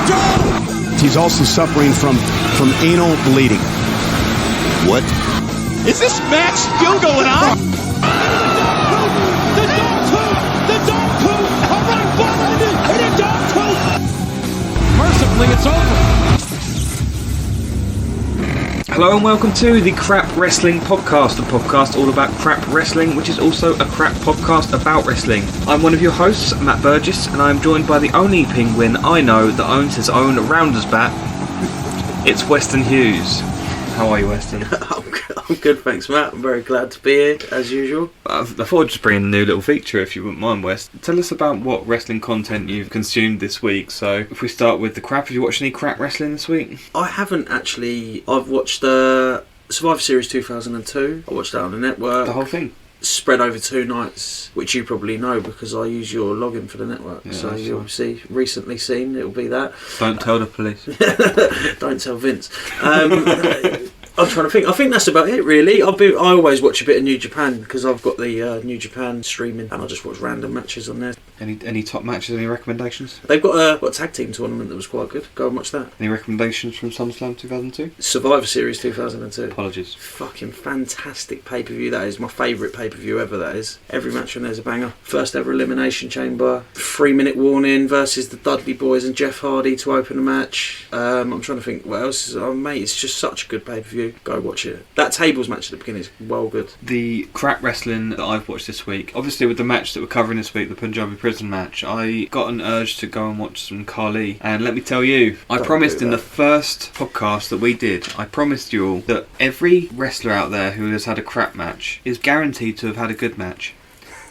He's also suffering from anal bleeding. What? Is this match still going on? The dog poop! All right, behind it! Hit a dog poop! Mercifully, it's over. Hello and welcome to the Crap Wrestling Podcast, a podcast all about crap wrestling, which is also a crap podcast about wrestling. I'm one of your hosts, Matt Burgess, and I'm joined by the only penguin I know that owns his own rounders bat. It's Weston Hughes. How are you, Weston? I'm good, thanks, Matt. I'm very glad to be here, as usual. I thought I'd just bring in a new little feature, if you wouldn't mind, West. Tell us about what wrestling content you've consumed this week. So, if we start with the crap, have you watched any crap wrestling this week? I haven't actually. I've watched Survivor Series 2002. I watched that on the network. The whole thing? Spread over 2 nights, which you probably know because I use your login for the network. Yeah, so you'll obviously recently seen, it'll be that. Don't tell the police. Don't tell Vince. I'm trying to think. I think that's about it, really. I always watch a bit of New Japan because I've got the New Japan streaming, and I just watch random matches on there. Any top matches? Any recommendations? They've got a tag team tournament that was quite good. Go and watch that. Any recommendations from SummerSlam 2002? Survivor Series 2002. Apologies. Fucking fantastic pay-per-view that is. My favourite pay-per-view ever, that is. Every match on there's a banger. First ever Elimination Chamber. 3-minute warning versus the Dudley Boys and Jeff Hardy to open the match. I'm trying to think what else is. Oh, mate, it's just such a good pay-per-view. Go watch it. That tables match at the beginning is well good. The crap wrestling that I've watched this week, obviously with the match that we're covering this week, the Punjabi prison match, I got an urge to go and watch some Khali, and let me tell you, I promised in the first podcast that we did, I promised you all that every wrestler out there who has had a crap match is guaranteed to have had a good match,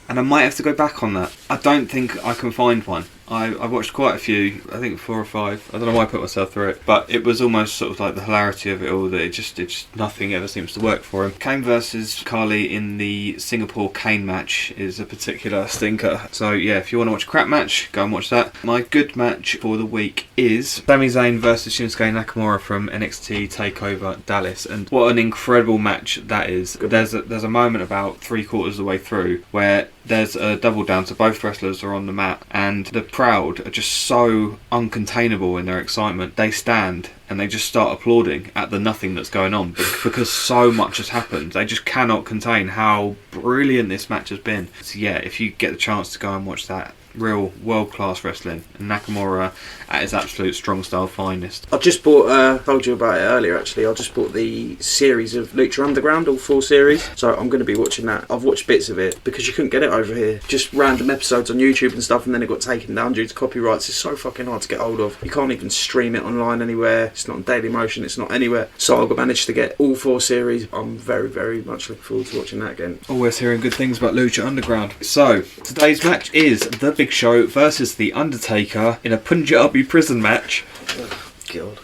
and I might have to go back on that. I don't think I can find one. I watched quite a few, I think 4 or 5. I don't know why I put myself through it, but it was almost sort of like the hilarity of it all, that it just nothing ever seems to work for him. Kane versus Khali in the Singapore Kane match is a particular stinker. So yeah, if you want to watch a crap match, go and watch that. My good match for the week is Sami Zayn versus Shinsuke Nakamura from NXT TakeOver Dallas, and what an incredible match that is. There's a moment about 3/4 of the way through where there's a double down, so both wrestlers are on the mat, and the crowd are just so uncontainable in their excitement. They stand and they just start applauding at the nothing that's going on because so much has happened. They just cannot contain how brilliant this match has been. So yeah, if you get the chance to go and watch that, real world-class wrestling, and Nakamura at his absolute strong style finest. I just bought, told you about it earlier actually, I just bought the series of Lucha Underground, all 4 series, so I'm going to be watching that. I've watched bits of it because you couldn't get it over here, just random episodes on YouTube and stuff, and then it got taken down due to copyrights. It's so fucking hard to get hold of. You can't even stream it online anywhere. It's not on Daily Motion, it's not anywhere. So I managed to get all 4 series. I'm very, very much looking forward to watching that again. Always hearing good things about Lucha Underground. So, today's match is The Big Show versus The Undertaker in a Punjabi prison match. Oh, God.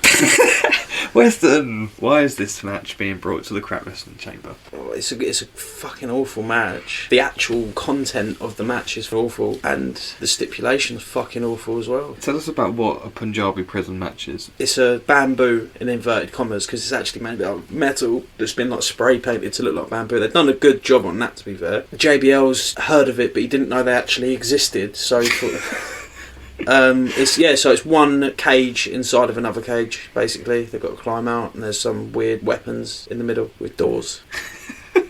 Weston, why is this match being brought to the Crap Wrestling Chamber? Oh, it's a fucking awful match. The actual content of the match is awful, and the stipulation's fucking awful as well. Tell us about what a Punjabi prison match is. It's a bamboo in inverted commas because it's actually made out of metal that's been like spray painted to look like bamboo. They've done a good job on that, to be fair. JBL's heard of it, but he didn't know they actually existed, so he thought... it's one cage inside of another cage, basically. They've got to climb out, and there's some weird weapons in the middle with doors.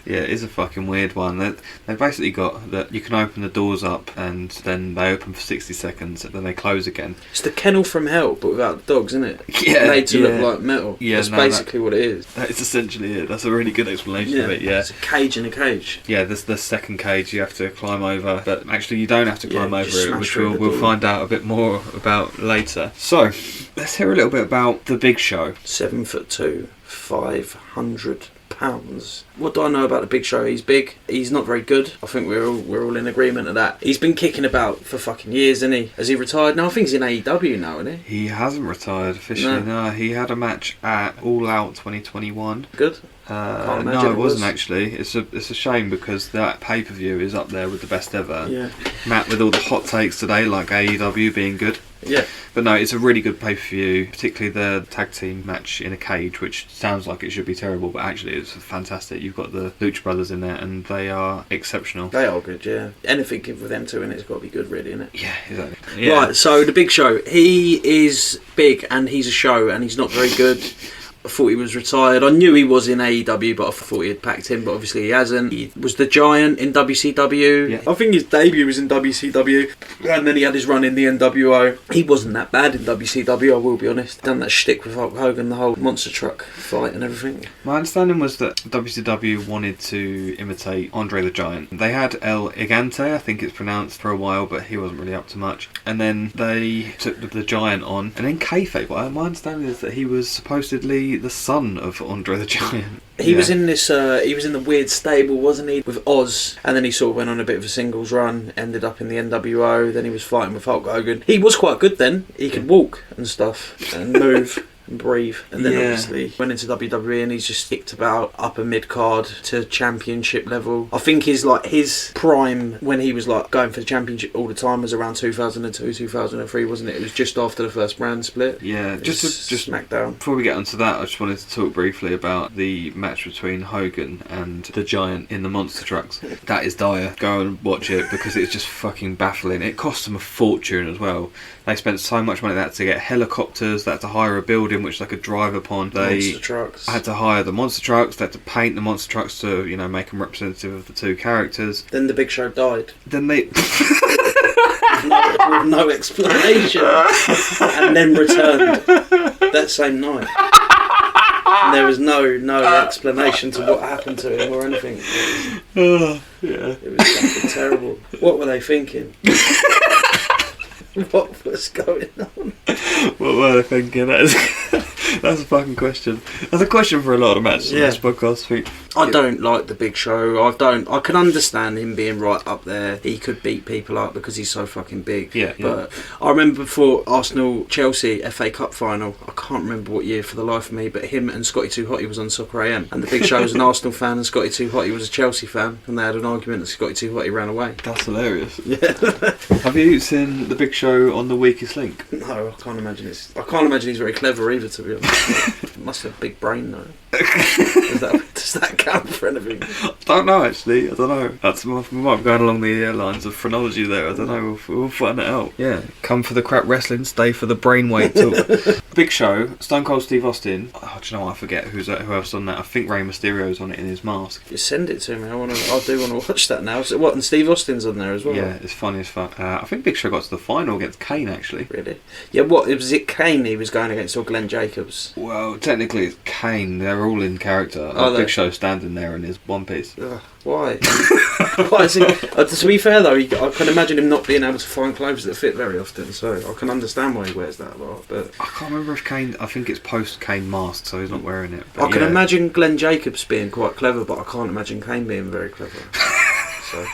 Yeah, it is a fucking weird one. They've basically got that you can open the doors up and then they open for 60 seconds and then they close again. It's the kennel from hell, but without the dogs, isn't it? Yeah. Made to look like metal. Yeah, that's basically what it is. That is essentially it. That's a really good explanation of it, yeah. It's a cage in a cage. Yeah, there's the second cage you have to climb over, but actually you don't have to climb over it, which we'll find out a bit more about later. So, let's hear a little bit about The Big Show. 7'2", 500 pounds. What do I know about The Big Show? He's big. He's not very good. I think we're all in agreement of that. He's been kicking about for fucking years, isn't he? Has he retired? No, I think he's in AEW now, isn't he? He hasn't retired officially. No, he had a match at All Out 2021. Good. No, it wasn't actually. It's a shame because that pay-per-view is up there with the best ever. Yeah. Matt with all the hot takes today, like AEW being good. Yeah. But no, it's a really good pay-per-view, particularly the tag team match in a cage, which sounds like it should be terrible, but actually it's fantastic. You've got the Lucha Brothers in there, and they are exceptional. They are good, yeah. Anything with them two in it's got to be good, really, isn't it? Yeah, exactly. Yeah. Right, so the Big Show, he is big and he's a show and he's not very good. I thought he was retired. I knew he was in AEW, but I thought he had packed him, but obviously he hasn't. He was the Giant in WCW. Yeah. I think his debut was in WCW, and then he had his run in the NWO. He wasn't that bad in WCW, I will be honest. Done that shtick with Hulk Hogan, the whole monster truck fight and everything. My understanding was that WCW wanted to imitate Andre the Giant. They had El Gigante, I think it's pronounced, for a while, but he wasn't really up to much. And then they took the Giant on, and then kayfabe. My understanding is that he was supposedly the son of Andre the Giant. He was in this. He was in the weird stable, wasn't he, with Oz? And then he sort of went on a bit of a singles run. Ended up in the NWO. Then he was fighting with Hulk Hogan. He was quite good then. He could walk and stuff and move. And breathe, and then obviously went into WWE, and he's just sticked about upper mid card to championship level. I think his prime when he was like going for the championship all the time was around 2002, 2003, wasn't it? It was just after the first brand split. Yeah, just SmackDown. Before we get onto that, I just wanted to talk briefly about the match between Hogan and the Giant in the monster trucks. That is dire. Go and watch it because it's just fucking baffling. It cost them a fortune as well. They spent so much money that to get helicopters, they had to hire a building which they could drive upon. They had to hire the monster trucks, they had to paint the monster trucks to, make them representative of the two characters. Then the Big Show died. Then they... with no explanation. And then returned that same night. And there was no explanation to what happened to him or anything. It was something terrible. What were they thinking? What was going on? What were they thinking? That's a fucking question. That's a question for a lot of matches on this podcast, I think. I don't like the Big Show. I can understand him being right up there. He could beat people up because he's so fucking big. Yeah. But I remember before Arsenal-Chelsea FA Cup final, I can't remember what year for the life of me, but him and Scotty Too Hotty was on Soccer AM. And the Big Show was an Arsenal fan and Scotty Too Hotty was a Chelsea fan. And they had an argument and Scotty Too Hotty ran away. That's hilarious. Yeah. Have you seen the Big Show on The Weakest Link? No, I can't imagine he's very clever either, to be honest. Must have a big brain though. Does that count for anything? I don't know actually. I don't know. That's we might be going along the lines of phrenology there. I don't know. We'll find it out. Yeah. Come for the crap wrestling. Stay for the brainweight talk. Big Show. Stone Cold Steve Austin. Oh, do you know what? I forget who else on that. I think Rey Mysterio's on it in his mask. Just send it to me. I do want to watch that now. So what? And Steve Austin's on there as well. Yeah, it's funny as fuck. I think Big Show got to the final against Kane actually. Really? Yeah. What was it? Kane he was going against or Glenn Jacobs? Well, technically it's Kane. They're all in character. Big Show standing there in his one piece. Why? Why is he, to be fair though, I can imagine him not being able to find clothes that fit very often, so I can understand why he wears that a lot. But I can't remember if Kane. I think it's post Kane mask, so he's not wearing it. But I can imagine Glenn Jacobs being quite clever, but I can't imagine Kane being very clever. So.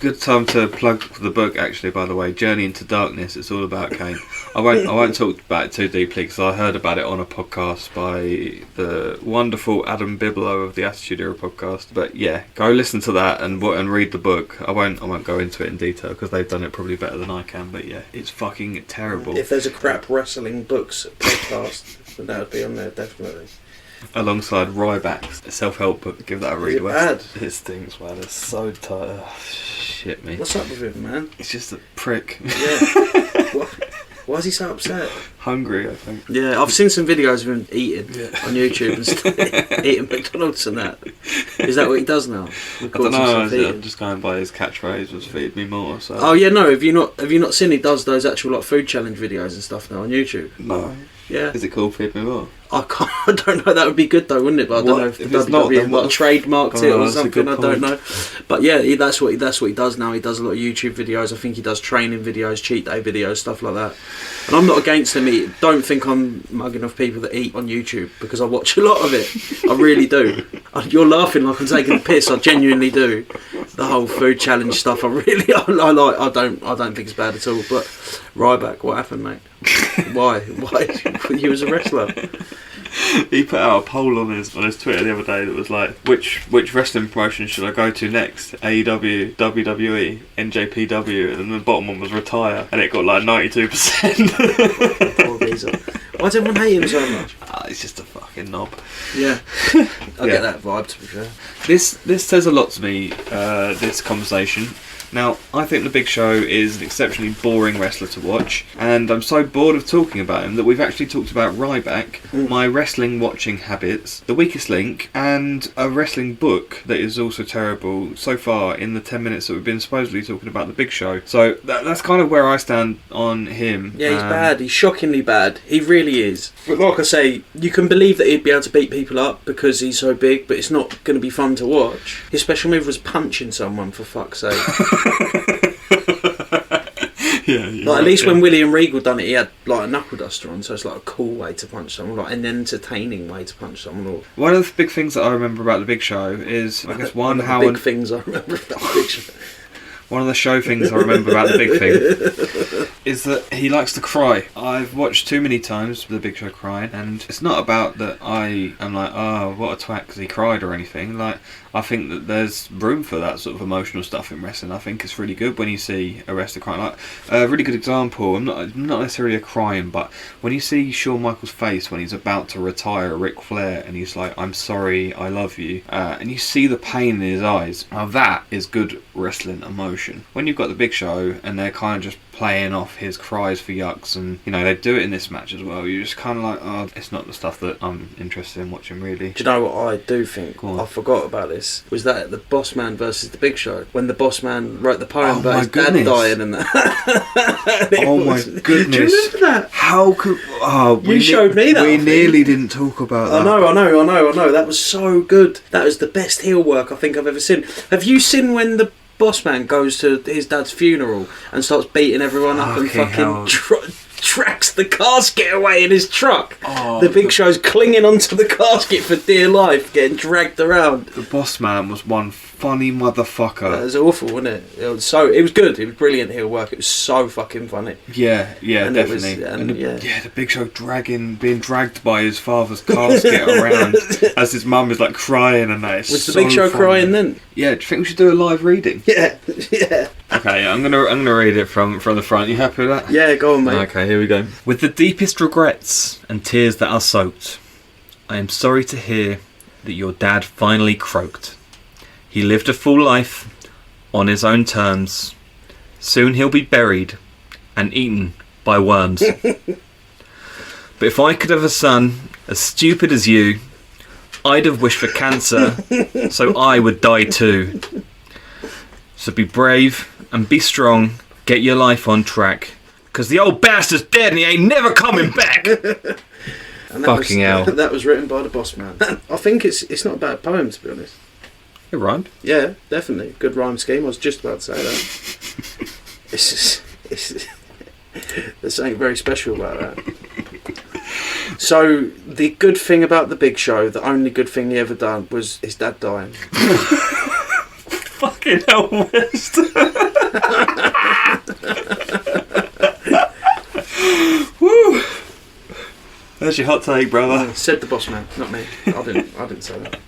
Good time to plug the book actually, by the way. Journey into Darkness. It's all about Kane. I won't talk about it too deeply because I heard about it on a podcast by the wonderful Adam Bigelow of the Attitude Era podcast. But yeah, go listen to that and read the book. I won't go into it in detail because they've done it probably better than I can. But yeah, it's fucking terrible. If there's a crap wrestling books podcast, then that would be on there definitely. Alongside Ryback's self-help book. Give that a read. Is it bad? His things, man, it's so tight. Oh, shit me. What's up with him, man? He's just a prick. Yeah. Why is he so upset? Hungry, I think. Yeah, I've seen some videos of him eating on YouTube and stuff. Eating McDonald's and that. Is that what he does now? I don't know. I'm just going by his catchphrase, was "Feed me more." So. Oh yeah, no. Have you not seen he does those actual like food challenge videos and stuff now on YouTube? No. Yeah. Is it called "Feed me more"? I don't know. That would be good though, wouldn't it? But I don't know if the WWE trademarked it or something. I don't know. But yeah, that's what he does now. He does a lot of YouTube videos. I think he does training videos, cheat day videos, stuff like that. And I'm not against him. Don't think I'm mugging off people that eat on YouTube because I watch a lot of it. I really do. You're laughing like I'm taking the piss. I genuinely do. The whole food challenge stuff. I like. I don't think it's bad at all. But Ryback, what happened, mate? Why? You was a wrestler. He put out a poll on his Twitter the other day that was like, which wrestling promotion should I go to next? AEW, WWE, NJPW, and then the bottom one was retire, and it got like 92%. Poor geezer. Why does everyone hate him so much? He's just a fucking knob. Yeah, I get that vibe, to be fair. This says a lot to me, this conversation. Now, I think The Big Show is an exceptionally boring wrestler to watch, and I'm so bored of talking about him that we've actually talked about Ryback, my wrestling watching habits, The Weakest Link, and a wrestling book that is also terrible so far in the 10 minutes that we've been supposedly talking about The Big Show. So that's kind of where I stand on him. Yeah, he's bad. He's shockingly bad. He really is. But like I say, you can believe that he'd be able to beat people up because he's so big, but it's not going to be fun to watch. His special move was punching someone, for fuck's sake. Yeah, like, at least when William Regal done it, he had like a knuckle duster on, so it's like a cool way to punch someone, like an entertaining way to punch someone. Or one of the big things that I remember about The Big Show is, I guess, one things I remember about The Big Show. One of the show things I remember about The Big Thing is that he likes to cry. I've watched too many times The Big Show crying, and it's not about that I am like, oh, what a twat because he cried or anything. Like, I think that there's room for that sort of emotional stuff in wrestling. I think it's really good when you see a wrestler crying. Like, a really good example, I'm not necessarily a crying, but when you see Shawn Michaels' face when he's about to retire Ric Flair and he's like, I'm sorry, I love you, and you see the pain in his eyes, now that is good wrestling emotion. When you've got The Big Show and they're kind of just playing off his cries for yucks, and you know they do it in this match as well, you're just kind of like, oh, it's not the stuff that I'm interested in watching, really. Do you know what I do think? I forgot about this. Was that the Boss Man versus The Big Show, when the Boss Man wrote the poem about his dad dying and that. Oh my goodness! Do you remember that? How could? Oh, you showed me that. We nearly didn't talk about that. I know. That was so good. That was the best heel work I think I've ever seen. Have you seen when the Boss Man goes to his dad's funeral and starts beating everyone up and fucking tracks the casket away in his truck? Oh, the Big Show's clinging onto the casket for dear life, getting dragged around. The Boss Man was one funny motherfucker. That was awful, wasn't it? It was good. It was brilliant heel work. It was so fucking funny. Yeah, and definitely. The Big Show being dragged by his father's casket around as his mum is like crying and that. Was the Big Show crying then? Yeah. Do you think we should do a live reading? Yeah. Okay, I'm gonna read it from the front. You happy with that? Yeah, go on, mate. Okay, here we go. With the deepest regrets and tears that are soaked, I am sorry to hear that your dad finally croaked. He lived a full life on his own terms. Soon he'll be buried and eaten by worms. But if I could have a son as stupid as you, I'd have wished for cancer, so I would die too. So be brave and be strong, get your life on track, because the old bastard's dead and he ain't never coming back. Fucking hell. That was written by the Boss Man. I think it's not a bad poem, to be honest. It rhymed. Yeah, definitely. Good rhyme scheme. I was just about to say that. There's something very special about that. So, the good thing about The Big Show, the only good thing he ever done, was his dad dying. Fucking hell, Weston. Woo! That's your hot take, brother. Said the Boss Man, not me. I didn't say that.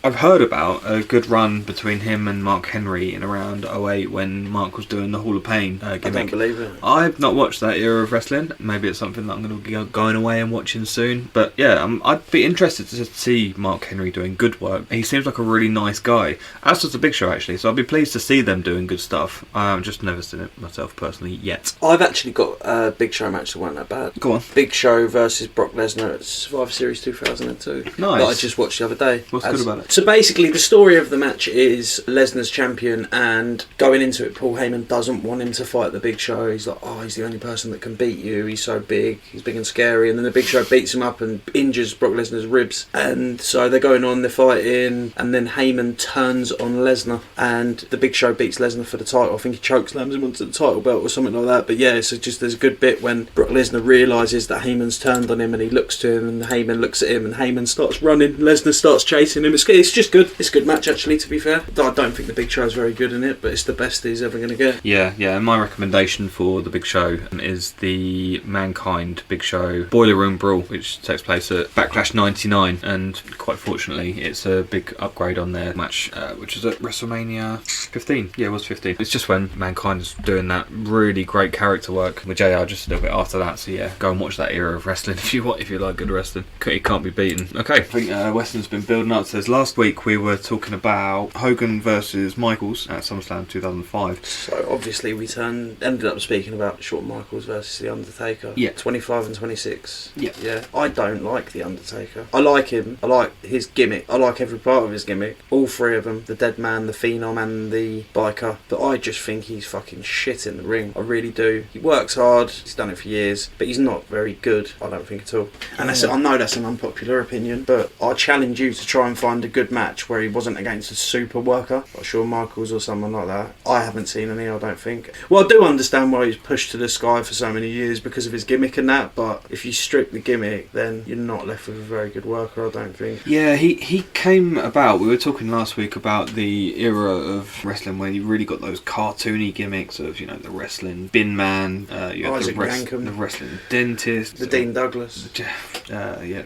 I've heard about a good run between him and Mark Henry in around 2008 when Mark was doing the Hall of Pain gimmick. I don't believe it. I've not watched that era of wrestling. Maybe it's something that I'm going to be going away and watching soon. But yeah, I'd be interested to see Mark Henry doing good work. He seems like a really nice guy. As does The Big Show, actually. So I'd be pleased to see them doing good stuff. I've just never seen it myself personally yet. I've actually got a Big Show match that weren't that bad. Go on. Big Show versus Brock Lesnar at Survivor Series 2002. Nice. That I just watched the other day. What's good about it? So basically, the story of the match is Lesnar's champion, and going into it, Paul Heyman doesn't want him to fight the Big Show. He's like, oh, he's the only person that can beat you. He's so big. He's big and scary. And then the Big Show beats him up and injures Brock Lesnar's ribs. And so they're going on, they're fighting, and then Heyman turns on Lesnar, and the Big Show beats Lesnar for the title. I think he chokeslams him onto the title belt or something like that. But yeah, so just there's a good bit when Brock Lesnar realises that Heyman's turned on him, and he looks to him, and Heyman looks at him, and Heyman starts running. Lesnar starts chasing him. It's it's just good. It's a good match, actually, to be fair. I don't think the Big Show is very good in it, but it's the best he's ever going to get. Yeah, and my recommendation for the Big Show is the Mankind Big Show Boiler Room Brawl, which takes place at Backlash 99, and quite fortunately it's a big upgrade on their match, which is at WrestleMania 15. Yeah, it was 15. It's just when Mankind is doing that really great character work with JR just a little bit after that, so yeah, go and watch that era of wrestling if you like good wrestling. It can't be beaten. Okay, I think Weston's been building up to this. Last week we were talking about Hogan versus Michaels at SummerSlam 2005. So obviously we ended up speaking about Shawn Michaels versus The Undertaker. Yeah. 25 and 26. Yeah. I don't like The Undertaker. I like him. I like his gimmick. I like every part of his gimmick. All three of them. The Dead Man, the Phenom and the Biker. But I just think he's fucking shit in the ring. I really do. He works hard. He's done it for years. But he's not very good, I don't think at all. And I know that's an unpopular opinion, but I challenge you to try and find a good match where he wasn't against a super worker, like Shawn Michaels or someone like that. I haven't seen any, I don't think. Well, I do understand why he's pushed to the sky for so many years because of his gimmick and that, but if you strip the gimmick, then you're not left with a very good worker, I don't think. Yeah, he came about, we were talking last week about the era of wrestling where you really got those cartoony gimmicks of, you know, the wrestling bin man, you had the wrestling dentist, the Dean Douglas.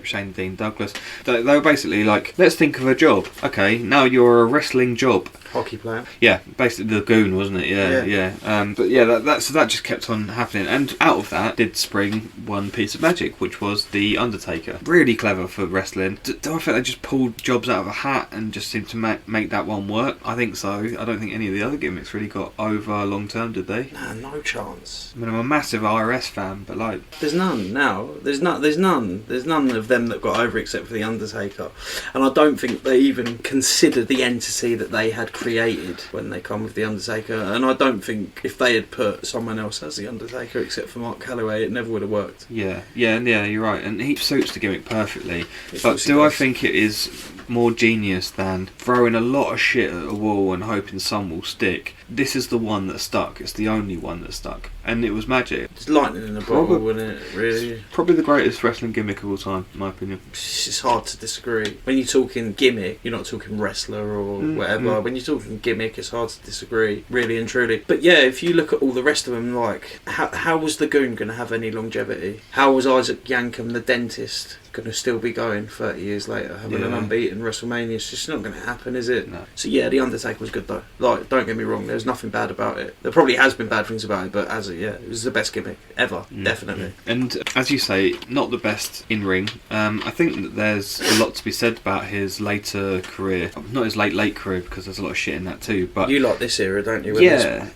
Shane Dean Douglas. They were basically like, let's think of a job. Okay, now you're a wrestling job. Hockey player. Yeah, basically the goon, wasn't it? Yeah. But yeah, that just kept on happening, and out of that did spring one piece of magic, which was the Undertaker. Really clever for wrestling. Do I think they just pulled jobs out of a hat and just seemed to make that one work? I think so. I don't think any of the other gimmicks really got over long term, did they? Nah, no chance. I mean, I'm a massive IRS fan, but like, there's none now. There's none of them that got over except for the Undertaker, and I don't think they even considered the entity that they had created when they come with the Undertaker. And I don't think if they had put someone else as the Undertaker except for Mark Calloway, it never would have worked. Yeah, you're right, and he suits the gimmick perfectly. But do I think it is more genius than throwing a lot of shit at a wall and hoping some will stick? This is the one that stuck. It's the only one that stuck, and it was magic. It's lightning in a bottle, wasn't it? Really, probably the greatest wrestling gimmick of all time, in my opinion. It's hard to disagree. When you're talking gimmick, you're not talking wrestler or whatever. When you're talking gimmick, it's hard to disagree, really and truly. But yeah, if you look at all the rest of them, like how was the Goon going to have any longevity? How was Isaac Yankem, the dentist, going to still be going 30 years later, having an unbeaten WrestleMania? It's just not going to happen, is it? No. So yeah, the Undertaker was good though. Like, don't get me wrong, there's nothing bad about it. There probably has been bad things about it, but it was the best gimmick ever, definitely. And as you say, not the best in ring. I think that there's a lot to be said about his later career. Not his late career, because there's a lot of shit in that too. But you like this era, don't you? Yeah.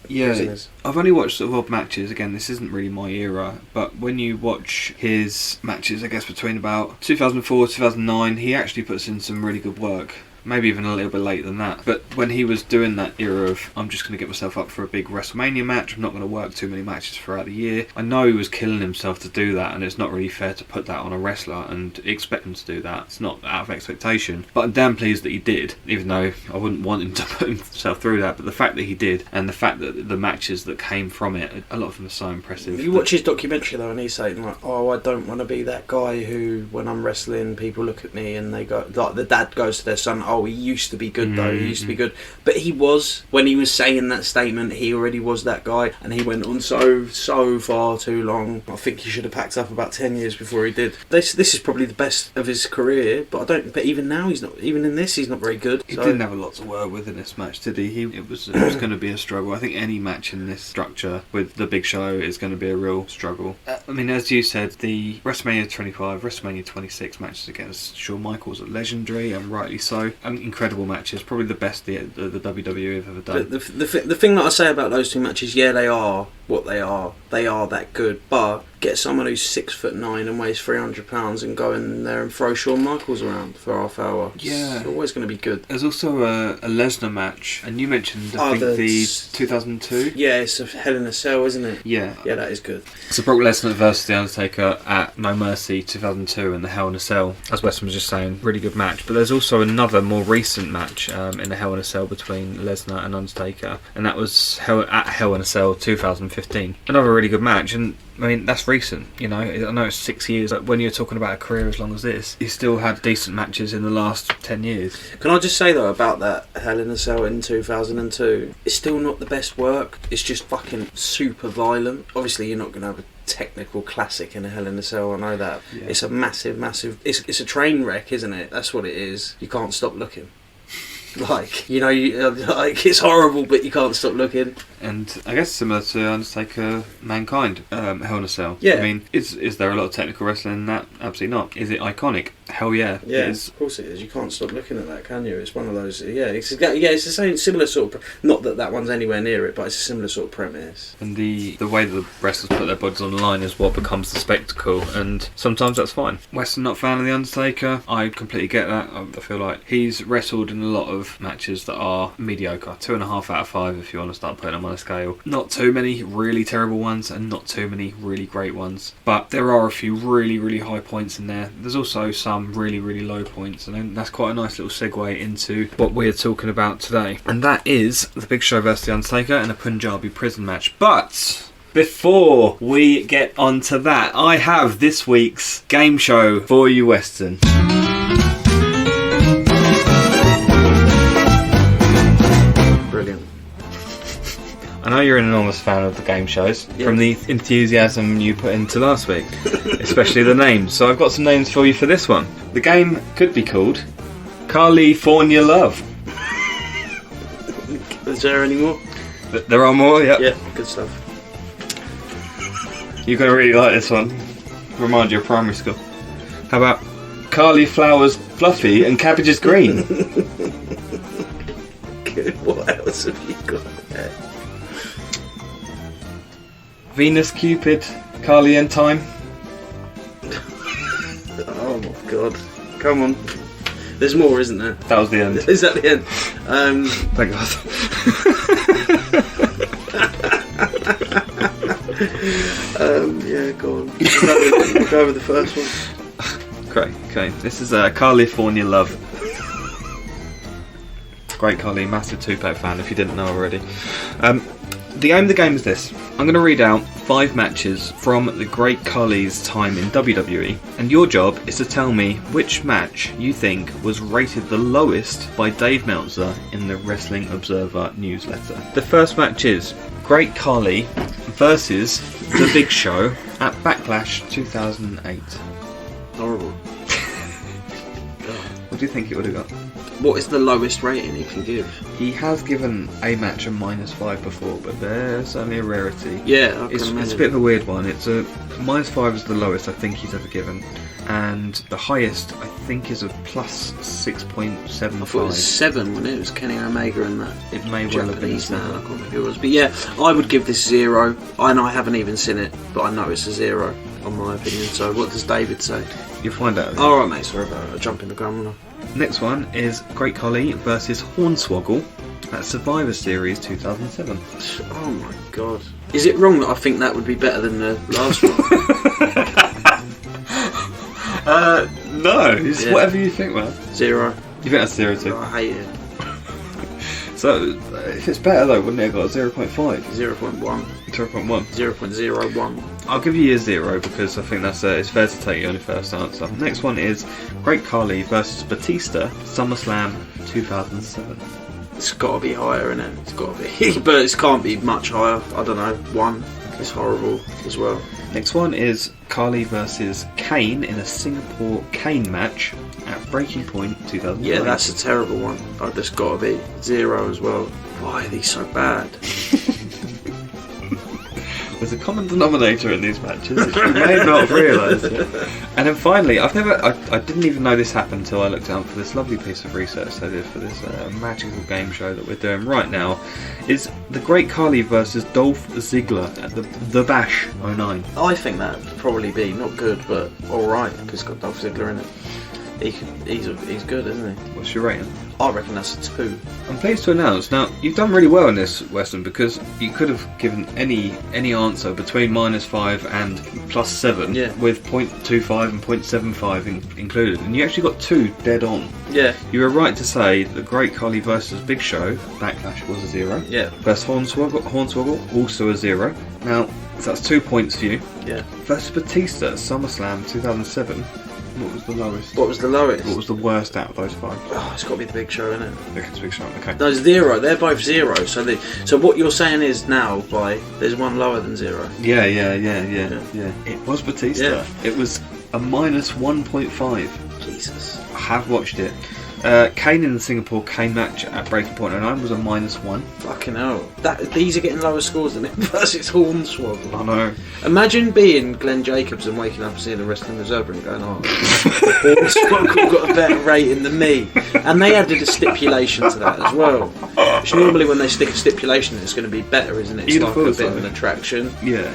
I've only watched sort of odd matches. Again, this isn't really my era, but when you watch his matches, I guess between about 2004 2009, he actually puts in some really good work. Maybe even a little bit later than that. But when he was doing that era of, I'm just going to get myself up for a big WrestleMania match, I'm not going to work too many matches throughout the year. I know he was killing himself to do that, and it's not really fair to put that on a wrestler and expect him to do that. It's not out of expectation. But I'm damn pleased that he did, even though I wouldn't want him to put himself through that. But the fact that he did, and the fact that the matches that came from it, a lot of them are so impressive. You watch his documentary though, and he's saying like, I don't want to be that guy who, when I'm wrestling, people look at me and they go, like the dad goes to their son, he used to be good though, he used to be good. But he was, when he was saying that statement, he already was that guy, and he went on so far too long. I think he should have packed up about 10 years before he did. This is probably the best of his career, but even now he's not, even in this he's not very good. He didn't have a lot to work with in this match, did he? It was going to be a struggle. I think any match in this structure with the Big Show is going to be a real struggle. I mean, as you said, the WrestleMania 25, WrestleMania 26 matches against Shawn Michaels are legendary, and rightly so. Incredible matches, probably the best the WWE have ever done. The thing that I say about those two matches, yeah, they are what they are. They are that good, but get someone who's 6'9" and weighs 300 pounds and go in there and throw Shawn Michaels around for half hour. Yeah, it's always going to be good. There's also a Lesnar match, and you mentioned I think the 2002. Yeah, it's a Hell in a Cell, isn't it? Yeah, that is good. So Brock Lesnar versus The Undertaker at No Mercy 2002 in the Hell in a Cell. As Weston was just saying, really good match. But there's also another more recent match in the Hell in a Cell between Lesnar and Undertaker, and that was at Hell in a Cell 2015. 2015. Another really good match, and I mean, that's recent, you know. I know it's 6 years, but when you're talking about a career as long as this, he's still had decent matches in the last 10 years. Can I just say, though, about that Hell in a Cell in 2002, it's still not the best work. It's just fucking super violent. Obviously, you're not going to have a technical classic in a Hell in a Cell, I know that. Yeah. It's a massive... It's a train wreck, isn't it? That's what it is. You can't stop looking. Like, you know, like, it's horrible, but you can't stop looking. And I guess similar to Undertaker, Mankind, Hell in a Cell. Yeah. I mean, is there a lot of technical wrestling in that? Absolutely not. Is it iconic? Hell yeah. Yeah, it is. Of course it is. You can't stop looking at that, can you? It's one of those. Yeah, it's the same similar sort of. Not that one's anywhere near it, but it's a similar sort of premise. And the way that the wrestlers put their bodies on the line is what becomes the spectacle, and sometimes that's fine. Weston not a fan of the Undertaker. I completely get that. I feel like he's wrestled in a lot of matches that are mediocre. 2.5 out of 5 if you want to start putting them on a scale. Not too many really terrible ones, and not too many really great ones. But there are a few really high points in there. There's also some really low points, and then that's quite a nice little segue into what we're talking about today, and that is the Big Show versus the Undertaker in a Punjabi prison match. But before we get on to that, I have this week's game show for you, Weston. Brilliant. I know you're an enormous fan of the game shows, from the enthusiasm you put into last week, especially the names. So I've got some names for you for this one. The game could be called California Love. Is there any more? There are more, yeah. Yeah, good stuff. You're going to really like this one. Remind you of primary school. How about Cauliflower's fluffy and cabbages green? Good. What else have you got there? Venus, Cupid, Carly and Time. Oh my god. Come on. There's more, isn't there? That was the end. Is that the end? Thank God. Yeah, go on. We'll go with the first one. Great, okay. This is California Love. Great Carly, massive Tupac fan if you didn't know already. The aim of the game is this. I'm going to read out 5 matches from the Great Khali's time in WWE, and your job is to tell me which match you think was rated the lowest by Dave Meltzer in the Wrestling Observer newsletter. The first match is Great Khali versus The Big Show at Backlash 2008. Horrible. What do you think it would have got? What is the lowest rating he can give? He has given a match a -5 before, but there's certainly a rarity. Yeah, It's a bit of a weird one. It's a -5 is the lowest I think he's ever given, and the highest I think is a +6.75. I thought it was 7 when it was Kenny Omega and that. It may well have been Japanese man, I can't remember who it was. But yeah, I would give this 0. I know I haven't even seen it, but I know it's a 0 on my opinion. So what does David say? You'll find out. Alright mate, sorry about that. I jump in the gun. Next one is Great Khali versus Hornswoggle at Survivor Series 2007. Oh my god. Is it wrong that I think that would be better than the last one? No, it's whatever you think, man. 0. You think that's 0 too? I hate it. So, if it's better though, wouldn't it have got a 0.5? 0.1. 0.1. 0.01. I'll give you a 0 because I think that's it's fair to take your only first answer. Next one is Great Khali versus Batista, SummerSlam 2007. It's got to be higher, innit? It's got to be. But it can't be much higher. I don't know. 1. It's horrible as well. Next one is Khali versus Kane in a Singapore Kane match at Breaking Point 2008. Yeah, that's a terrible one. Oh, there's got to be 0 as well. Why are these so bad? There's a common denominator in these matches, which you may not have realised it. And then finally, I didn't even know this happened until I looked out for this lovely piece of research I did for this magical game show that we're doing right now, is the Great Khali versus Dolph Ziggler at the Bash 09. I think that'd probably be not good, but alright, because it's got Dolph Ziggler in it. He's good, isn't he? What's your rating? I reckon that's a 2. I'm pleased to announce, now, you've done really well in this, Weston, because you could have given any answer between -5 and +7, Yeah. with 0.25 and 0.75 included, and you actually got 2 dead on. Yeah. You were right to say the Great Khali versus Big Show, Backlash, was a 0. Yeah. Versus Hornswoggle, also a 0. Now, so that's 2 points for you. Yeah. Versus Batista at SummerSlam 2007, what was the lowest? What was the lowest? What was the worst out of those 5? Oh, it's got to be the Big Show, isn't it? It's Big Show, okay. No, 0. They're both 0. So what you're saying is now, there's one lower than 0. Yeah. It was Batista. Yeah. It was a -1.5. Jesus. I have watched it. Kane in the Singapore Kane match at Breaking Point 09 was a -1. Fucking hell. These are getting lower scores than it versus Hornswoggle. I know. Imagine being Glenn Jacobs and waking up and seeing the Wrestling Observer and going, oh, Hornswoggle got a better rating than me. And they added a stipulation to that as well. Which normally when they stick a stipulation, it's going to be better, isn't it? It's like a bit of an attraction. Yeah.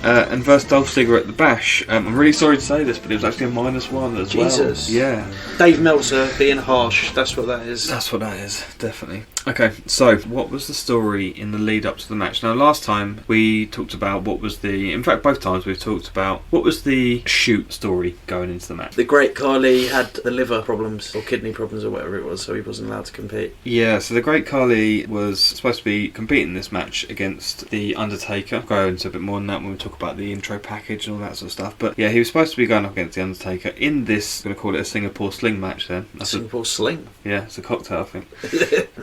And versus Dolph Ziggler at the Bash. I'm really sorry to say this, but it was actually a -1 as Jesus. well. Yeah. Dave Meltzer being harsh. That's what that is. That's what that is, definitely. Okay, so what was the story in the lead up to the match? Now, last time we talked about in fact, both times we've talked about what was the shoot story going into the match. The Great Khali had the liver problems or kidney problems or whatever it was, so he wasn't allowed to compete. Yeah, so the Great Khali was supposed to be competing this match against the Undertaker. I'll go into a bit more on that when we talk about the intro package and all that sort of stuff. But yeah, he was supposed to be going up against the Undertaker in this, I'm going to call it a Singapore Sling match then. Singapore Sling? Yeah, it's a cocktail, I think.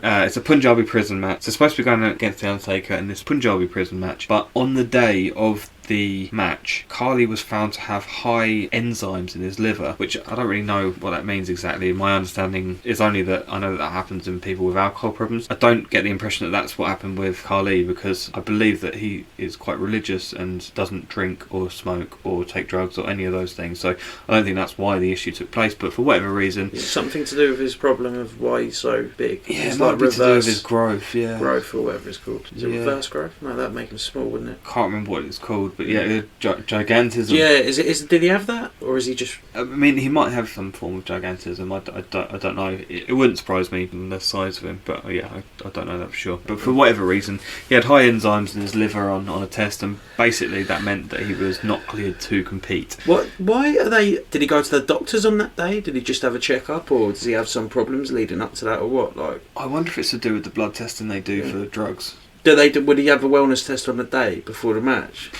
It's a Punjabi prison match. So it's supposed to be going against the Undertaker in this Punjabi prison match, but on the day of the match, Khali was found to have high enzymes in his liver, which I don't really know what that means exactly. My understanding is only that I know that happens in people with alcohol problems. I don't get the impression that that's what happened with Khali, because I believe that he is quite religious and doesn't drink or smoke or take drugs or any of those things, so I don't think that's why the issue took place, but for whatever reason... It's something to do with his problem of why he's so big. Yeah, it's it might be to do with his growth, yeah. Growth or whatever it's called. Is it reverse growth? No, that'd make him small, wouldn't it? Can't remember what it's called, but yeah, gigantism. Yeah, did he have that? Or is he just... I mean, he might have some form of gigantism, I don't know. It wouldn't surprise me from the size of him, but yeah, I don't know that for sure. But for whatever reason, he had high enzymes in his liver on a test, and basically that meant that he was not cleared to compete. Why are they... Did he go to the doctors on that day? Did he just have a check-up, or does he have some problems leading up to that, or what? I wonder if it's to do with the blood testing they do for drugs. Would he have a wellness test on the day before the match?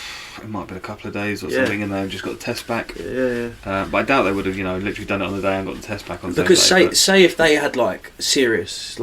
It might have been a couple of days or something, and they've just got the test back. Yeah. But I doubt they would have, literally done it on the day and got the test back on the because Thursday. say if they had serious,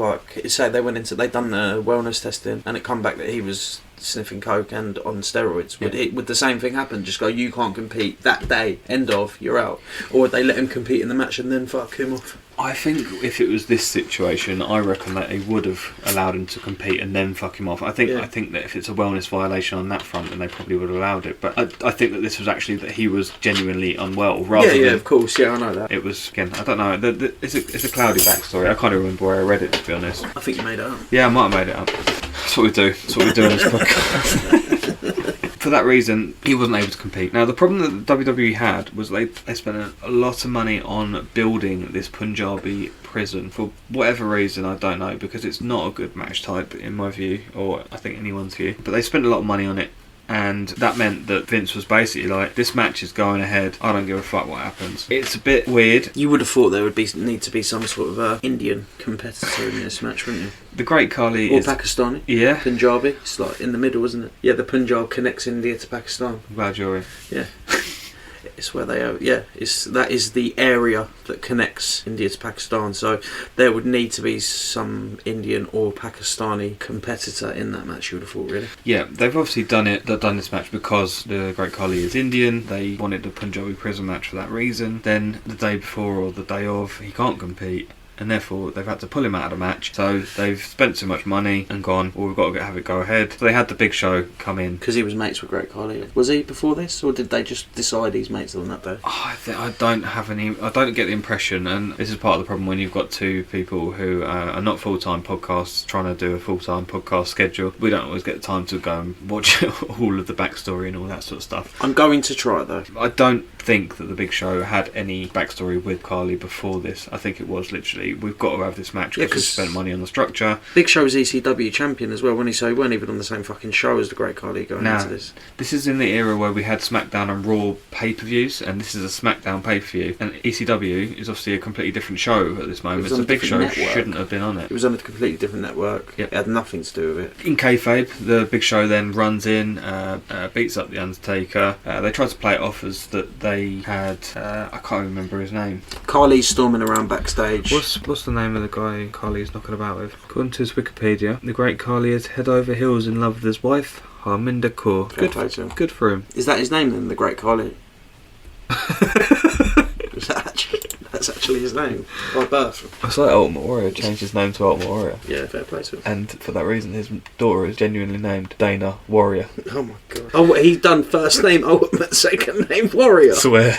say they went into, they'd done the wellness testing and it come back that he was sniffing coke and on steroids, would the same thing happen? Just go, you can't compete that day, end of, you're out? Or would they let him compete in the match and then fuck him off? I think if it was this situation, I reckon that they would have allowed him to compete and then fuck him off. I think that if it's a wellness violation on that front, then they probably would have allowed it. But I think that this was actually that he was genuinely unwell, rather than... of course, I know that. It was, again, I don't know, it's a cloudy backstory. I can't even remember where I read it, to be honest. I think you made it up. Yeah, I might have made it up. That's what we do. That's what we do on this podcast. For that reason, he wasn't able to compete. Now, the problem that the WWE had was they spent a lot of money on building this Punjabi prison. For whatever reason, I don't know, because it's not a good match type in my view, or I think anyone's view. But they spent a lot of money on it. And that meant that Vince was basically like, this match is going ahead, I don't give a fuck what happens. It's a bit weird. You would have thought there would need to be some sort of Indian competitor in this match, wouldn't you? The Great Khali or Pakistani. Yeah. Punjabi. It's like in the middle, isn't it? Yeah, the Punjab connects India to Pakistan. I'm glad you're in. Yeah. It's where they are. Yeah, that is the area that connects India to Pakistan. So there would need to be some Indian or Pakistani competitor in that match. You would have thought, really. Yeah, they've obviously done this match because the Great Khali is Indian. They wanted the Punjabi prison match for that reason. Then the day before or the day of, he can't compete. And therefore they've had to pull him out of the match. So they've spent too much money and gone, well, we've got to have it go ahead. So they had the Big Show come in. Because he was mates with Great Khali. Was he before this, or did they just decide he's mates on that day? I don't get the impression, and this is part of the problem when you've got two people who are not full-time podcasts trying to do a full-time podcast schedule. We don't always get the time to go and watch all of the backstory and all that sort of stuff. I'm going to try, though. I don't think that the Big Show had any backstory with Khali before this. I think it was literally we've got to have this match Yeah, because we 'cause spent money on the structure. Big Show's ECW champion as well, wasn't he? So he weren't even on the same fucking show as the Great Khali going Now, into this. this is in the era where we had SmackDown and Raw pay-per-views, and this is a SmackDown pay-per-view. And ECW is obviously a completely different show at this moment. on So a Big Show different network. shouldn't have been on it. It was on a completely different network. Yep. It had nothing to do with it. In kayfabe, the Big Show then runs in, beats up the Undertaker. They tried to play it off as that they had I can't remember his name. Khali's storming around backstage. What's the name of the guy Khali's knocking about with? According to his Wikipedia, the Great Khali is head over heels in love with his wife, Harminder Kaur. Fair play to him. Good for him. Is that his name then, the Great Khali? That's actually his name by birth. It's like Ultimate Warrior changed his name to Ultimate Warrior. Yeah, fair play to him. And for that reason, his daughter is genuinely named Dana Warrior. Oh my god. Oh, he done first name Ultimate, second name Warrior. Swear.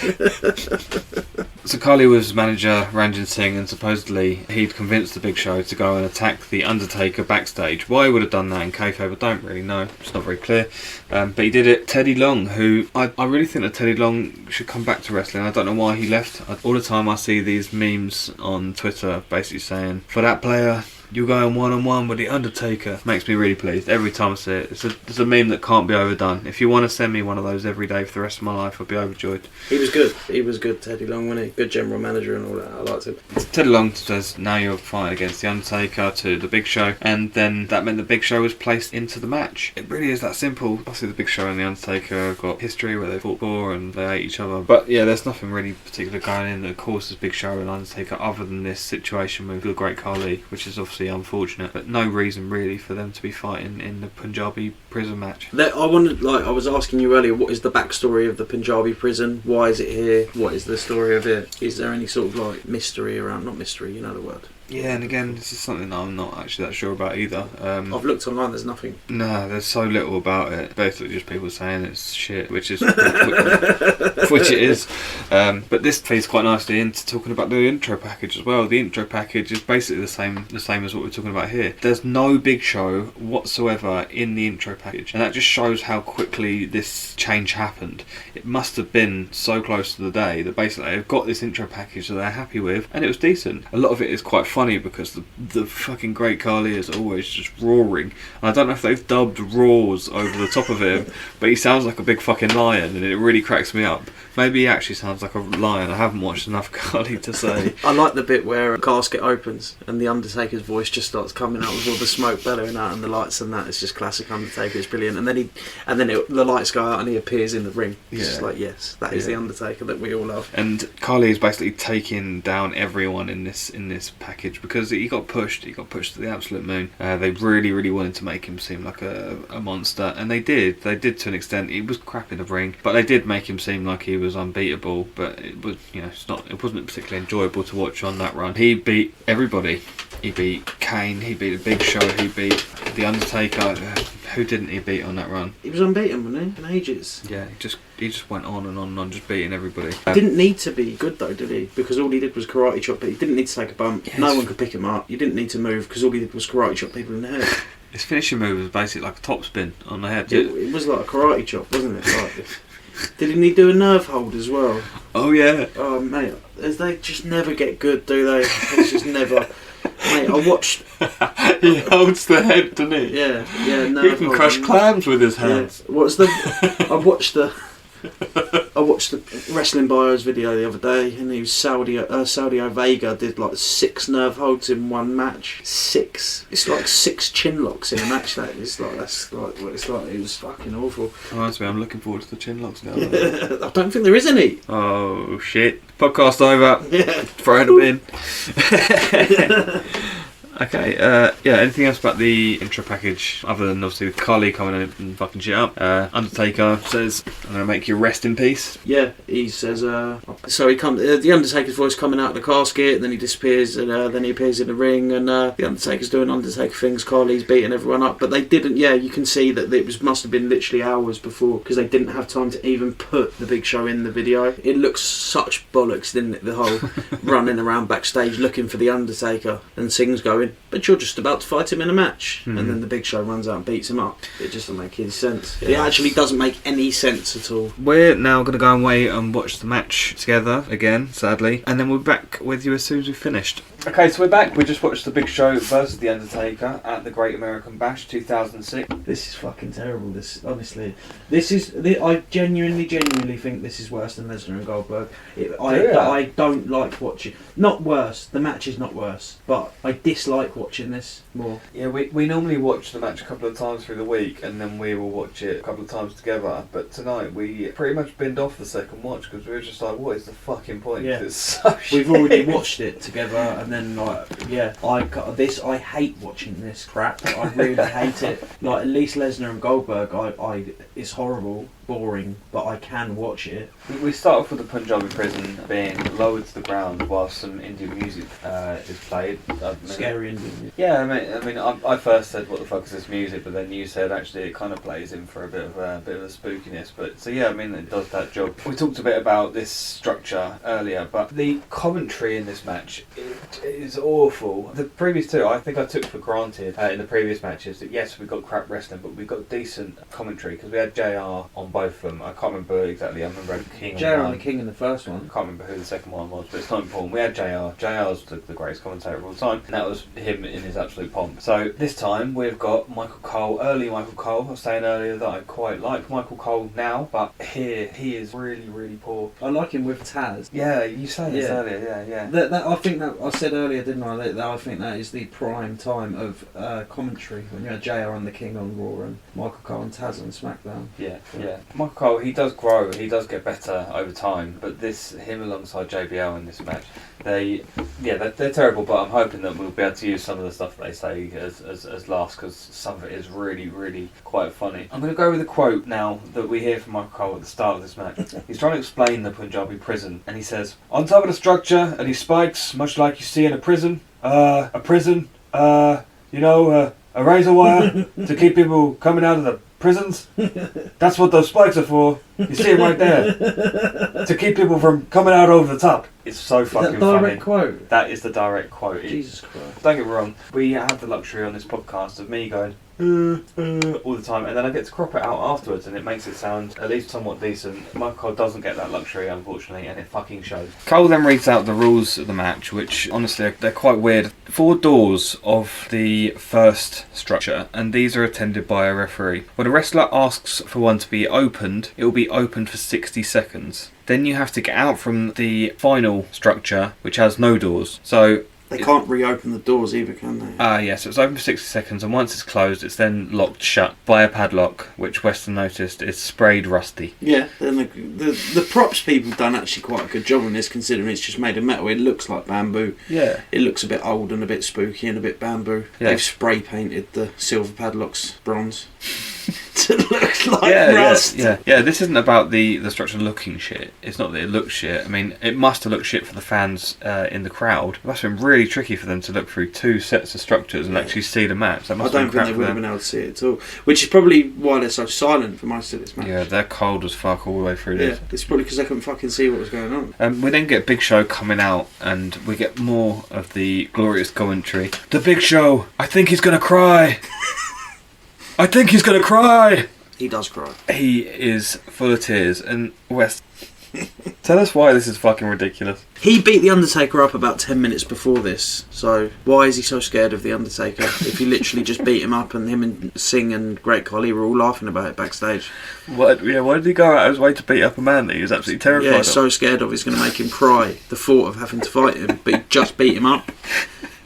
So Khali was manager Ranjin Singh, and supposedly he'd convinced the Big Show to go and attack the Undertaker backstage. Why he would have done that in kayfabe, I don't really know. It's not very clear. But he did it. Teddy Long, who I really think that Teddy Long should come back to wrestling. I don't know why he left. All the time I see these memes on Twitter basically saying, for that player, you're going one-on-one with the Undertaker. Makes me really pleased every time I see it. It's a meme that can't be overdone. If you want to send me one of those every day for the rest of my life, I'll be overjoyed. He was good. He was good, Teddy Long, wasn't he? Good general manager and all that. I liked him. Teddy Long says, now you're fighting against the Undertaker to the Big Show, and then that meant the Big Show was placed into the match. It really is that simple. Obviously the Big Show and the Undertaker have got history where they fought before and they hate each other, but yeah, there's nothing really particular going in that causes Big Show and Undertaker other than this situation with the Great Khali, which is obviously unfortunate, but no reason really for them to be fighting in the Punjabi prison match. I was asking you earlier, what is the backstory of the Punjabi prison? Why is it here? What is the story of it? Is there any sort of like mystery around? Not mystery, you know the word. Yeah, and again, this is something that I'm not actually that sure about either. I've looked online, there's nothing. No, there's so little about it. Basically just people saying it's shit, which is which it is. But this feeds quite nicely into talking about the intro package as well. The intro package is basically the same as what we're talking about here. There's no Big Show whatsoever in the intro package, and that just shows how quickly this change happened. It must have been so close to the day that basically they've got this intro package that they're happy with, and it was decent. A lot of it is quite funny because the fucking Great Khali is always just roaring, and I don't know if they've dubbed roars over the top of him, but he sounds like a big fucking lion, and it really cracks me up. Maybe he actually sounds like a lion. I haven't watched enough Khali to say. I like the bit where a casket opens and the Undertaker's voice just starts coming out with all the smoke bellowing out and the lights and that. It's just classic Undertaker. It's brilliant. And then the lights go out and he appears in the ring. It's just like, yes, that is the Undertaker that we all love. And Khali is basically taking down everyone in this package because he got pushed. He got pushed to the absolute moon. They really wanted to make him seem like a monster, and they did. They did to an extent. He was crap in the ring, but they did make him seem like he was unbeatable. But it was, it wasn't particularly enjoyable to watch on that run. He beat everybody. He beat Kane. He beat the Big Show. He beat the Undertaker. Who didn't he beat on that run? He was unbeaten, wasn't he? In ages. Yeah, he just went on and on, just beating everybody. Didn't need to be good though, did he? Because all he did was karate chop. But he didn't need to take a bump. Yes. No one could pick him up. You didn't need to move because all he did was karate chop people in the head. His finishing move was basically like a top spin on the head. It was like a karate chop, wasn't it? Like, didn't he do a nerve hold as well? Oh yeah. Oh mate, they just never get good, do they? It's just never. Mate, I watched. He holds the head, doesn't he? Yeah. No. He can crush clams with his hands. Yeah. I watched the Wrestling Bios video the other day, and he was Saudio Vega did like 6 nerve holds in one match. 6. It's like 6 chin locks in a match. It was fucking awful. Reminds me, I'm looking forward to the chin locks now. I don't think there is any. Oh shit! Podcast over. Yeah. Throwing a bin. Okay, anything else about the intro package other than obviously Khali coming in and fucking shit up? Undertaker says, I'm going to make you rest in peace. Yeah, he says, so he comes, the Undertaker's voice coming out of the casket, and then he disappears, and then he appears in the ring, and the Undertaker's doing Undertaker things, Khali's beating everyone up, but they didn't, you can see that it must have been literally hours before, because they didn't have time to even put the Big Show in the video. It looks such bollocks, didn't it, the whole running around backstage looking for the Undertaker, and Singh's going, going, but you're just about to fight him in a match. And then the Big Show runs out and beats him up. It just doesn't make any sense. It actually doesn't make any sense at all. We're now going to go away and watch the match together again, sadly, and then we'll be back with you as soon as we've finished. Okay, so we're back. We just watched the Big Show versus the Undertaker at the Great American Bash 2006. This is fucking terrible. This, honestly, I genuinely think this is worse than Lesnar and Goldberg. I don't like watching. Not worse. The match is not worse, but I dislike watching this more. Yeah, we normally watch the match a couple of times through the week, and then we will watch it a couple of times together. But tonight we pretty much binned off the second watch because we were just like, what is the fucking point? Yeah. It's so We've already watched it together, and then I hate watching this crap. I really hate it. Like, at least Lesnar and Goldberg, it's horrible, boring, but I can watch it. We start off with the Punjabi prison being lowered to the ground while some Indian music is played. Scary Indian music. Yeah, I mean, I first said, "What the fuck is this music?" But then you said, actually, it kind of plays in for a bit of a spookiness. But so yeah, I mean, it does that job. We talked a bit about this structure earlier, but the commentary in this match it is awful. The previous two, I think I took for granted in the previous matches that yes, we got crap wrestling, but we got decent commentary because we had JR on both of them. I can't remember exactly. I remember I had King JR on and the King in the first one. I can't remember who the second one was, but it's not important. We had JR. JR's the greatest commentator of all time, and that was him in his absolute pomp. So this time we've got Michael Cole, early Michael Cole. I was saying earlier that I quite like Michael Cole now, but here he is really, really poor. I like him with Taz. Yeah, you said this earlier, yeah. That I think that I said earlier, didn't I? That I think that is the prime time of commentary when you had JR and the King on Raw and Michael Cole and Taz on SmackDown. Yeah. Michael Cole, he does grow, he does get better over time, but him alongside JBL in this match, they're terrible. But I'm hoping that we'll be able to use some of the stuff they say as laughs because some of it is really, really quite funny. I'm going to go with a quote now that we hear from Michael Cole at the start of this match. He's trying to explain the Punjabi prison, and he says, "On top of the structure are these spikes, much like you see in a prison. A prison, a razor wire to keep people coming out of the prisons. That's what those spikes are for. You see it right there. To keep people from coming out over the top." It's so fucking funny. Direct quote? That is the direct quote. Jesus Christ. Don't get me wrong, we have the luxury on this podcast of me going all the time, and then I get to crop it out afterwards, and it makes it sound at least somewhat decent. Michael Cole doesn't get that luxury, unfortunately, and it fucking shows. Cole then reads out the rules of the match, which honestly they're quite weird. 4 doors of the first structure, and these are attended by a referee. When a wrestler asks for one to be opened, it will be opened for 60 seconds. Then you have to get out from the final structure, which has no doors. So they can't reopen the doors either, can they? Yes, so it's open for 60 seconds, and once it's closed, it's then locked shut by a padlock, which Weston noticed is sprayed rusty. Yeah, then the props people done actually quite a good job on this, considering it's just made of metal. It looks like bamboo. Yeah. It looks a bit old and a bit spooky and a bit bamboo. Yeah. They've spray painted the silver padlocks bronze. To look like rust. Yeah. This isn't about the structure looking shit. It's not that it looks shit. I mean, it must have looked shit for the fans in the crowd. It must have been really tricky for them to look through 2 sets of structures and actually see the match. That must I don't think they would have been able to see it at all. Which is probably why they're so silent for most of this match. Yeah, they're cold as fuck all the way through this. Yeah, it's probably because they couldn't fucking see what was going on. We then get Big Show coming out, and we get more of the glorious commentary. The Big Show, I think he's going to cry. I think he's going to cry. He does cry. He is full of tears. And West, tell us why this is fucking ridiculous. He beat The Undertaker up about 10 minutes before this. So why is he so scared of The Undertaker if he literally just beat him up, and him and Singh and Great Khali were all laughing about it backstage? Why did he go out of his way to beat up a man that he was absolutely terrified of? Yeah, so scared of he's going to make him cry. The thought of having to fight him, but he just beat him up.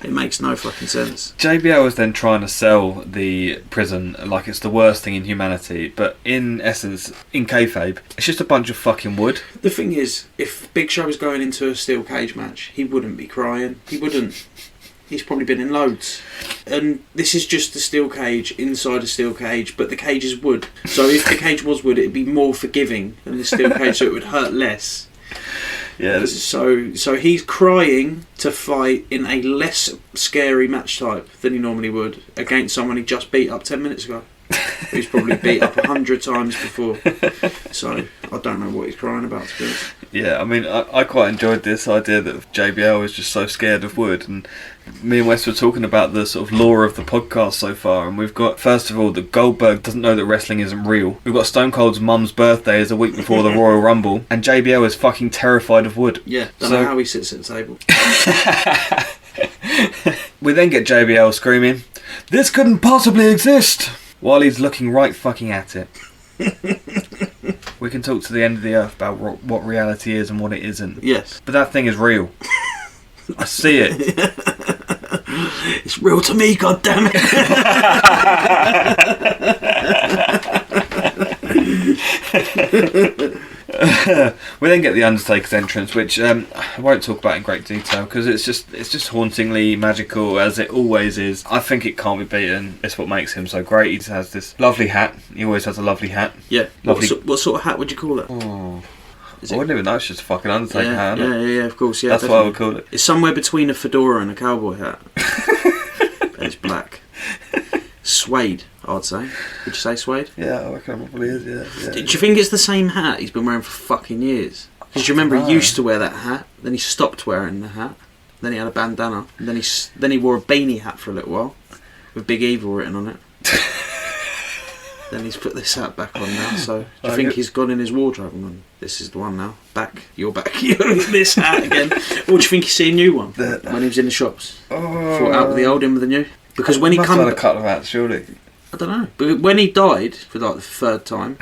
It makes no fucking sense. JBL is then trying to sell the prison like it's the worst thing in humanity, but in essence, in kayfabe, it's just a bunch of fucking wood. The thing is, if Big Show was going into a steel cage match, he wouldn't be crying. He wouldn't. He's probably been in loads. And this is just a steel cage inside a steel cage, but the cage is wood. So if the cage was wood, it'd be more forgiving than the steel cage, so it would hurt less. Yeah. So he's crying to fight in a less scary match type than he normally would against someone he just beat up 10 minutes ago. He's probably beat up 100 times before. So I don't know what he's crying about, to be honest. Yeah, I mean, I quite enjoyed this idea that JBL is just so scared of wood, and me and Wes were talking about the sort of lore of the podcast so far, and we've got, first of all, that Goldberg doesn't know that wrestling isn't real. We've got Stone Cold's mum's birthday is a week before the Royal Rumble, and JBL is fucking terrified of wood. Yeah, don't know how he sits at the table. We then get JBL screaming, "This couldn't possibly exist!" while he's looking right fucking at it. We can talk to the end of the earth about what reality is and what it isn't. Yes. But that thing is real. I see it. It's real to me, goddammit. We then get the Undertaker's entrance, which I won't talk about in great detail because it's just hauntingly magical, as it always is. I think it can't be beaten. It's what makes him so great. He just has this lovely hat. He always has a lovely hat. Yeah. Lovely. What sort of hat would you call it? Oh. I wouldn't even know. It's just a fucking Undertaker hat. Yeah, of course. Yeah, that's definitely. what I would call it. It's somewhere between a fedora and a cowboy hat. And it's black. Suede, I'd say. Would you say suede? Yeah, I reckon it probably is. Yeah. Do you think it's the same hat he's been wearing for fucking years? Because you remember he used to wear that hat, then he stopped wearing the hat, then he had a bandana, and then he wore a beanie hat for a little while with Big Evil written on it. Then he's put this hat back on now. So do you think he's gone in his wardrobe and gone, "This is the one now. Back, you're back. This hat again." Or do you think you see a new one when he was in the shops? Thought out with the old in with the new. Because when he must have had a couple of hats, surely. I don't know. But when he died for like the third time,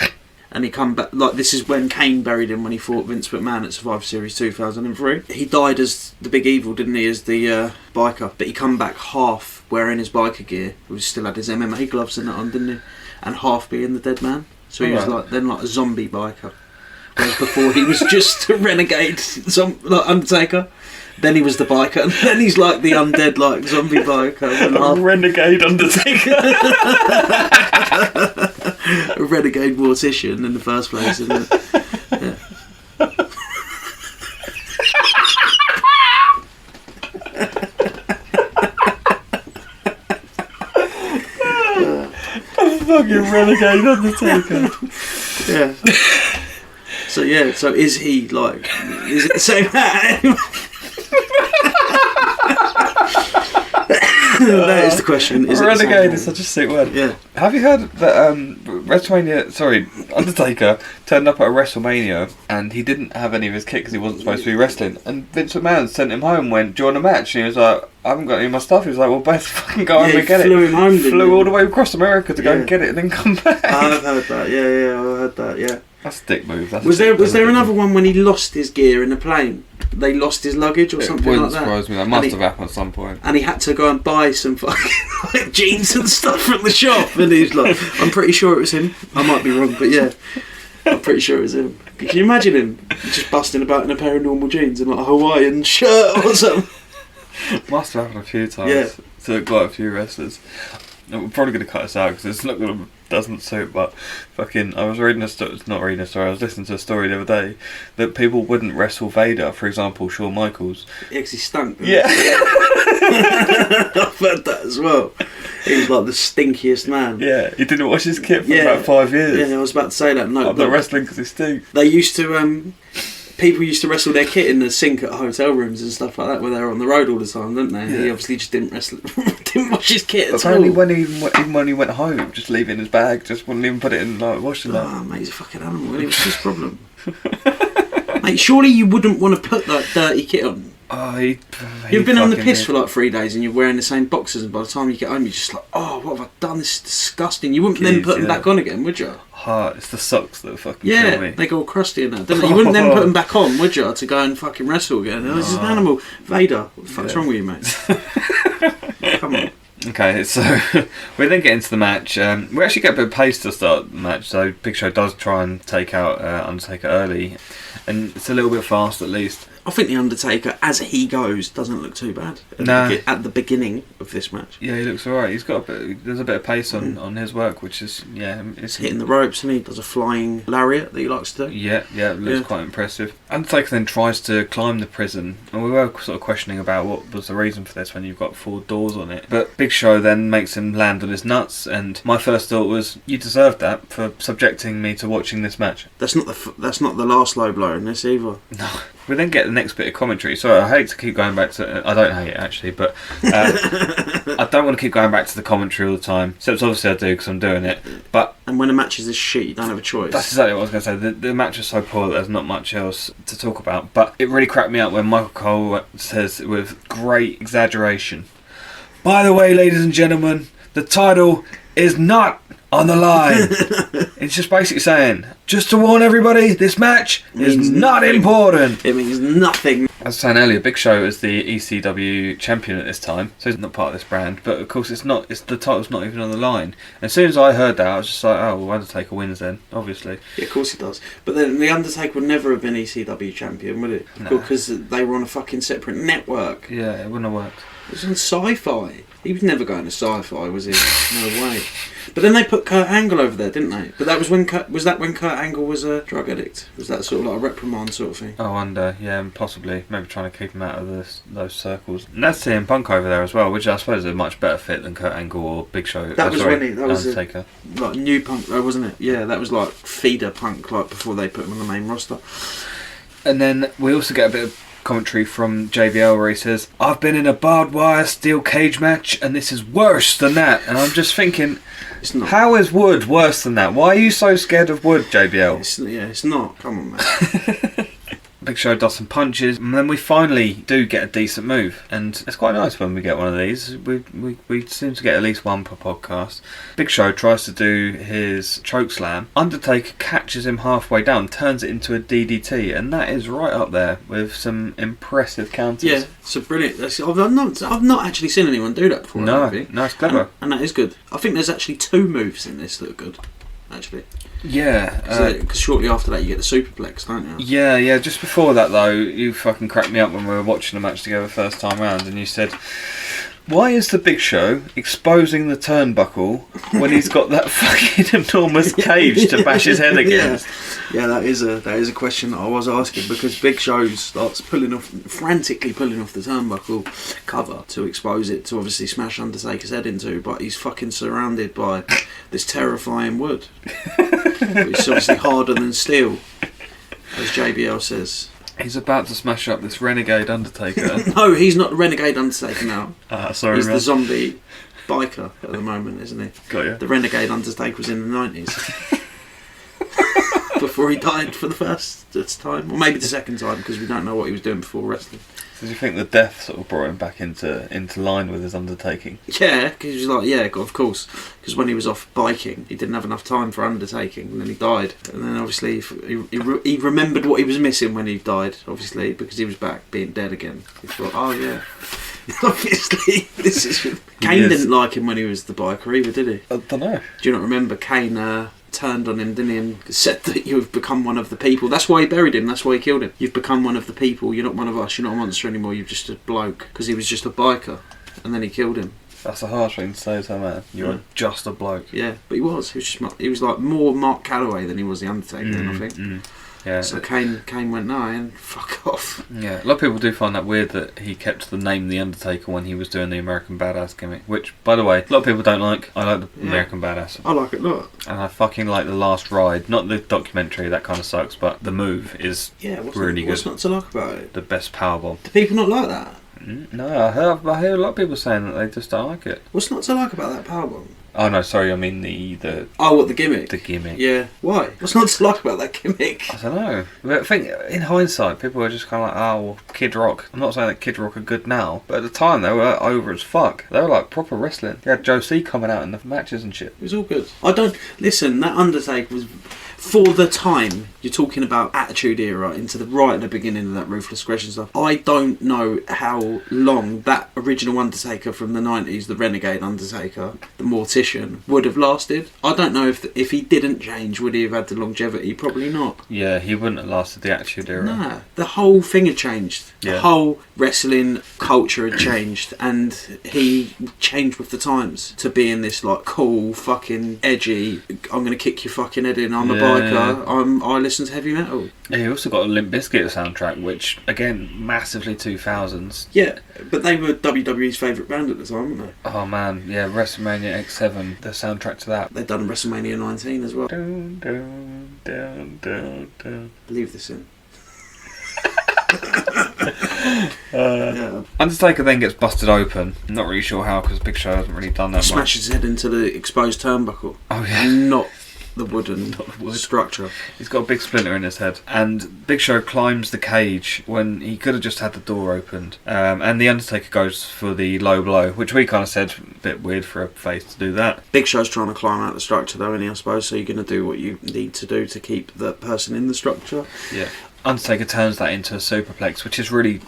and he come back, like this is when Kane buried him when he fought Vince McMahon at Survivor Series 2003. He died as the Big Evil, didn't he, as the biker? But he come back half wearing his biker gear. He still had his MMA gloves and that on, didn't he? And half being the dead man. So he was like a zombie biker. Whereas before he was just a renegade, like Undertaker. Then he was the biker, and then he's like the undead, like zombie biker. A renegade Undertaker. A renegade mortician in the first place, isn't it? Yeah. A fucking renegade Undertaker. Yeah. So is he like? Is it the same hat? That is the question. Is renegade is such a sick word. Yeah. Have you heard that Undertaker turned up at a WrestleMania and he didn't have any of his kit because he wasn't supposed to be wrestling, and Vince McMahon sent him home, went, "Do you want a match?" And he was like, "I haven't got any of my stuff." He was like, "Well, best fucking go home and get it." Flew him home. Flew all the way across America to go and get it and then come back. I've heard that. Yeah, I've heard that. Yeah. That's a dick move. Was there another one when he lost his gear in the plane? They lost his luggage or something like that. It wouldn't surprise me. That must have happened at some point. And he had to go and buy some fucking like, jeans and stuff from the shop. And he's like, I'm pretty sure it was him. I might be wrong, but yeah, I'm pretty sure it was him. Can you imagine him just busting about in a pair of normal jeans and like a Hawaiian shirt or something? Must have happened a few times. Yeah. To quite a few wrestlers. We're probably going to cut this out because it's not going to, doesn't suit, but fucking, I was reading a story, I was listening to a story the other day that people wouldn't wrestle Vader, for example, Shawn Michaels. Yeah, because he stunk. Yeah. I've heard that as well. He was like the stinkiest man. Yeah, he didn't wash his kit for about 5 years. Yeah, I was about to say that. No, I'm not wrestling because he stinks. They used to, people used to wrestle their kit in the sink at hotel rooms and stuff like that, where they were on the road all the time, didn't they? Yeah. He obviously just didn't wrestle, didn't wash his kit at all. Apparently, even when he went home, just leave it in his bag, just wouldn't even put it in like washing that. Oh, mate, he's a fucking animal. What's his problem? Mate, surely you wouldn't want to put that dirty kit on. Oh, You've been on the piss for like 3 days and you're wearing the same boxers, and by the time you get home you're just like, oh, what have I done? This is disgusting. You wouldn't then put them back on again, would you? It's the socks that fucking kill me. They go all crusty and that, don't they? You wouldn't then put them back on, would you, to go and fucking wrestle again? Oh, this is an animal. Vader, what the fuck's wrong with you, mate? Come on. Okay, so we then get into the match. We actually get a bit of pace to start the match, so Big Show does try and take out Undertaker early, and it's a little bit fast at least. I think the Undertaker, as he goes, doesn't look too bad at the beginning of this match. Yeah, he looks alright. He's got there's a bit of pace on his work, which is it's hitting the ropes, and he does a flying lariat that he likes to do. Yeah, it looks quite impressive. Undertaker then tries to climb the prison, and we were sort of questioning about what was the reason for this when you've got 4 doors on it. But Big Show then makes him land on his nuts, and my first thought was, you deserved that for subjecting me to watching this match. That's not the last low blow in this either. No. We then get the next bit of commentary. Sorry, I hate to keep going back to... I don't hate it, actually, but I don't want to keep going back to the commentary all the time. Except obviously I do, because I'm doing it. And when a match is this shit, you don't have a choice. That's exactly what I was going to say. The match was so poor that there's not much else to talk about. But it really cracked me up when Michael Cole says, with great exaggeration, "By the way, ladies and gentlemen, the title is not on the line." It's just basically saying, just to warn everybody, this match is not important. It means nothing. As I was saying earlier, Big Show is the ECW champion at this time, so he's not part of this brand. But of course, the title's not even on the line. And as soon as I heard that, I was just like, oh, well, Undertaker wins then, obviously. Yeah, of course he does. But then the Undertaker would never have been ECW champion, would it? No. Because they were on a fucking separate network. Yeah, it wouldn't have worked. It was on Sci-Fi. He was never going to Sci-Fi, was he? No way. But then they put Kurt Angle over there, didn't they? But that was when Kurt Angle was a drug addict? Was that sort of like a reprimand sort of thing? Oh, yeah, possibly. Maybe trying to keep him out of those circles. And that's CM Punk over there as well, which I suppose is a much better fit than Kurt Angle or Big Show. That was Undertaker. Like new Punk, wasn't it? Yeah, that was like feeder Punk, like before they put him on the main roster. And then we also get a bit of commentary from JBL where he says, "I've been in a barbed wire steel cage match and this is worse than that." And I'm just thinking, it's not. How is wood worse than that? Why are you so scared of wood, JBL? It's not. Come on, man. Big Show does some punches, and then we finally do get a decent move, and it's quite nice when we get one of these. We seem to get at least one per podcast. Big Show tries to do his choke slam. Undertaker catches him halfway down, turns it into a DDT, and that is right up there with some impressive counters. Yeah, it's a brilliant. I've not actually seen anyone do that before. No, it's clever, and that is good. I think there's actually 2 moves in this that are good, actually. Yeah, because shortly after that you get the superplex, don't you? Yeah. Just before that though, you fucking cracked me up when we were watching the match together first time round, and you said, "Why is the Big Show exposing the turnbuckle when he's got that fucking enormous cage to bash his head against?" Yeah, that is a question that I was asking, because Big Show starts frantically pulling off the turnbuckle cover to expose it to obviously smash Undertaker's head into, but he's fucking surrounded by this terrifying wood, which is obviously harder than steel, as JBL says. He's about to smash up this renegade Undertaker. No, he's not the renegade Undertaker now. Sorry, he's man. the zombie biker at the moment, isn't he? Got you. The renegade Undertaker was in the 90s. Before he died for the first time, or maybe the second time, because we don't know what he was doing before wrestling. Did you think the death sort of brought him back into line with his undertaking? Yeah, because he was like, yeah, of course. Because when he was off biking, he didn't have enough time for undertaking, and then he died. And then obviously he remembered what he was missing when he died, obviously, because he was back being dead again. He thought, oh yeah, obviously this is. Kane didn't like him when he was the biker either, did he? I don't know. Do you not remember Kane? Turned on him, didn't he, and said that you've become one of the people. That's why he buried him, that's why he killed him. You've become one of the people, you're not one of us, you're not a monster anymore, you're just a bloke. Because he was just a biker, and then he killed him. That's a harsh thing to say to a man. You're just a bloke. Yeah, but he was like more Mark Calloway than he was the Undertaker then, I think. Yeah. So Kane went, no, and fuck off. Yeah, a lot of people do find that weird that he kept the name The Undertaker when he was doing the American Badass gimmick, which, by the way, a lot of people don't like. I like the American Badass. I like it a lot. And I fucking like The Last Ride. Not the documentary, that kind of sucks, but the move is really good. What's not to like about it? The best powerbomb. Do people not like that? No, I hear a lot of people saying that they just don't like it. What's not to like about that powerbomb? Oh no, sorry, I mean the what, the gimmick? The gimmick. Yeah. Why? What's not to like about that gimmick? I don't know. But I think in hindsight, people are just kind of like, oh, well, Kid Rock. I'm not saying that Kid Rock are good now, but at the time they were over as fuck. They were like proper wrestling. You had Joe C coming out in the matches and shit. It was all good. That Undertaker was for the time, you're talking about Attitude Era into the right at the beginning of that Ruthless Aggression stuff. I don't know how long that original Undertaker from the 90s, the Renegade Undertaker, the Mortician, would have lasted. I don't know if he didn't change, would he have had the longevity? Probably not. Yeah, he wouldn't have lasted the Attitude Era. Nah, the whole thing had changed. Yeah. The whole wrestling culture had changed, and he changed with the times to being this like cool, fucking edgy. I'm gonna kick your fucking head in. I'm a biker. I listen to heavy metal. Yeah, he also got a Limp Bizkit soundtrack, which again massively 2000s. Yeah, but they were WWE's favourite band at the time, weren't they? Oh man, yeah, WrestleMania X7, the soundtrack to that. They've done WrestleMania 19 as well. Dun, dun, dun, dun, dun. Leave this in. Undertaker then gets busted open. I'm not really sure how, because Big Show hasn't really done that much. Smashes his head into the exposed turnbuckle. Oh yeah. Not the wooden structure. He's got a big splinter in his head. And Big Show climbs the cage when he could have just had the door opened. And the Undertaker goes for the low blow, which we kind of said, a bit weird for a face to do that. Big Show's trying to climb out the structure though, isn't he, I suppose, so you're going to do what you need to do to keep the person in the structure. Yeah. Undertaker turns that into a superplex, which is really,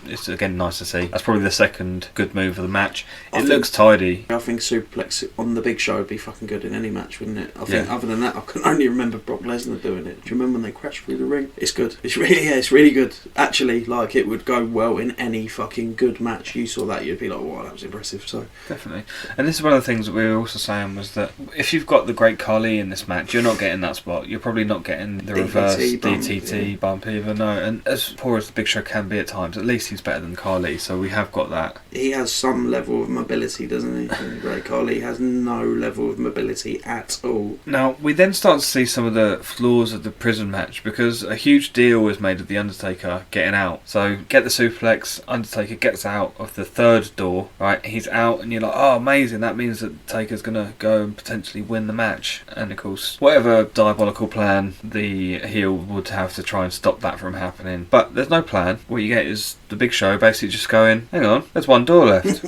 it's again nice to see. That's probably the second good move of the match. It looks tidy. I think superplex on the Big Show would be fucking good in any match, wouldn't it? I think other than that, I can only remember Brock Lesnar doing it. Do you remember when they crashed through the ring? It's good. It's really good. Actually, like, it would go well in any fucking good match. You saw that, you'd be like, wow, that was impressive. So definitely. And this is one of the things that we were also saying, was that if you've got the Great Khali in this match, you're not getting that spot. You're probably not getting the reverse DTT bump either, no. And as poor as the Big Show can be at times, at least he's better than Khali, so we have got that. He has some level of mobility, doesn't he? And Great Khali has no level of mobility at all. Now, we then start to see some of the flaws of the prison match, because a huge deal was made of the Undertaker getting out. So, get the suplex, Undertaker gets out of the third door, right? He's out, and you're like, oh, amazing, that means that Taker's going to go and potentially win the match. And of course, whatever diabolical plan the heel would have to try and stop that from happening. But there's no plan. What you get is the Big Show basically just going, hang on, there's one door left.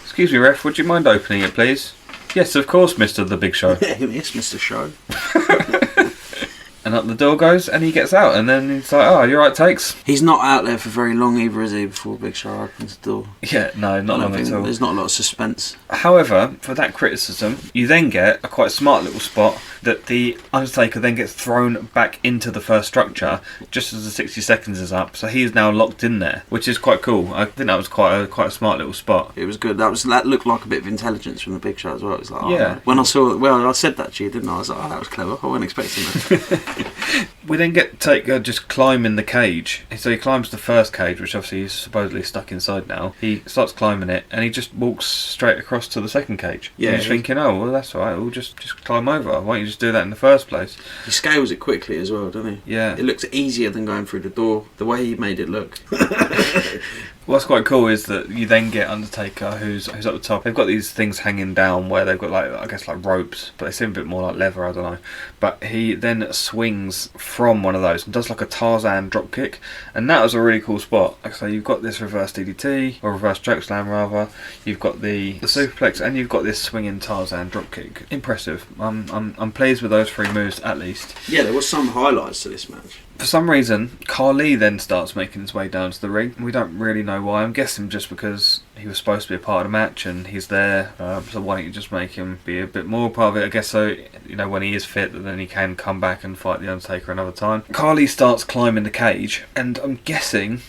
Excuse me, ref, would you mind opening it, please? Yes, of course, Mr. The Big Show. Yes, Mr. Show. And up the door goes, and he gets out, and then he's like, oh, you're right, Takes. He's not out there for very long either, is he, before Big Show opens the door? Yeah, no, not long at all. There's not a lot of suspense. However, for that criticism, you then get a quite smart little spot that the Undertaker then gets thrown back into the first structure just as the 60 seconds is up, so he is now locked in there, which is quite cool. I think that was quite a smart little spot. It was good. That looked like a bit of intelligence from the Big Show as well. It was like, oh, yeah. When I saw it, well, I said that to you, didn't I? I was like, oh, that was clever. I wasn't expecting that. We then get Taker just climbing the cage. So he climbs the first cage, which obviously he's supposedly stuck inside now. He starts climbing it, and he just walks straight across to the second cage. Yeah. And he's thinking, oh, well, that's all right. We'll just climb over. Why don't you just do that in the first place? He scales it quickly as well, doesn't he? Yeah. It looks easier than going through the door, the way he made it look. What's quite cool is that you then get Undertaker, who's up the top. They've got these things hanging down where they've got, like, I guess, like ropes, but they seem a bit more like leather, I don't know. But he then swings from one of those and does like a Tarzan drop kick, and that was a really cool spot. Like I say, you've got this reverse DDT, or reverse chokeslam rather. You've got the superplex, and you've got this swinging Tarzan drop kick. Impressive. I'm pleased with those three moves at least. Yeah, there was some highlights to this match. For some reason, Khali then starts making his way down to the ring. We don't really know why. I'm guessing just because he was supposed to be a part of the match and he's there. So why don't you just make him be a bit more part of it? I guess so, you know, when he is fit, then he can come back and fight the Undertaker another time. Khali starts climbing the cage, and I'm guessing,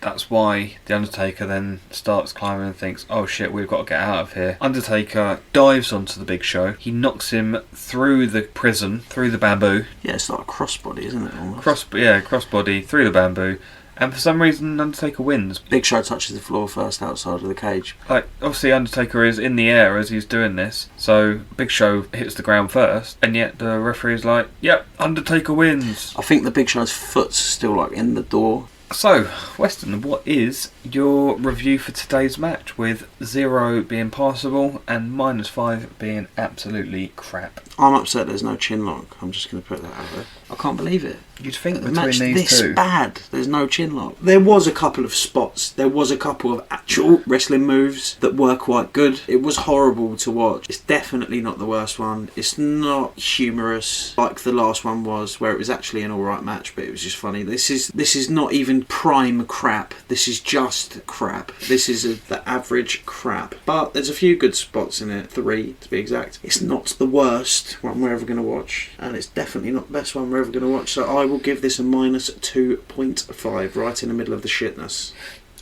that's why the Undertaker then starts climbing and thinks, oh shit, we've got to get out of here. Undertaker dives onto the Big Show. He knocks him through the prison, through the bamboo. Yeah, it's like a crossbody, isn't it? Almost? Crossbody through the bamboo, and for some reason Undertaker wins. Big Show touches the floor first outside of the cage. Like, obviously Undertaker is in the air as he's doing this, so Big Show hits the ground first, and yet the referee's like, yep, Undertaker wins. I think the Big Show's foot's still like in the door. So, Weston, what is your review for today's match, with 0 being passable and -5 being absolutely crap? I'm upset there's no chin lock. I'm just going to put that out there. I can't believe it. You'd think A between match these this two. bad, there's no chin lock. There was a couple of spots, there was a couple of actual wrestling moves that were quite good. It was horrible to watch. It's definitely not the worst one. It's not humorous like the last one was, where it was actually an alright match, but it was just funny. This is not even prime crap. This is just crap. This is the average crap. But there's a few good spots in it, 3 to be exact. It's not the worst one we're ever going to watch, and it's definitely not the best one we're ever going to watch, so I will give this a minus 2.5, right in the middle of the shitness.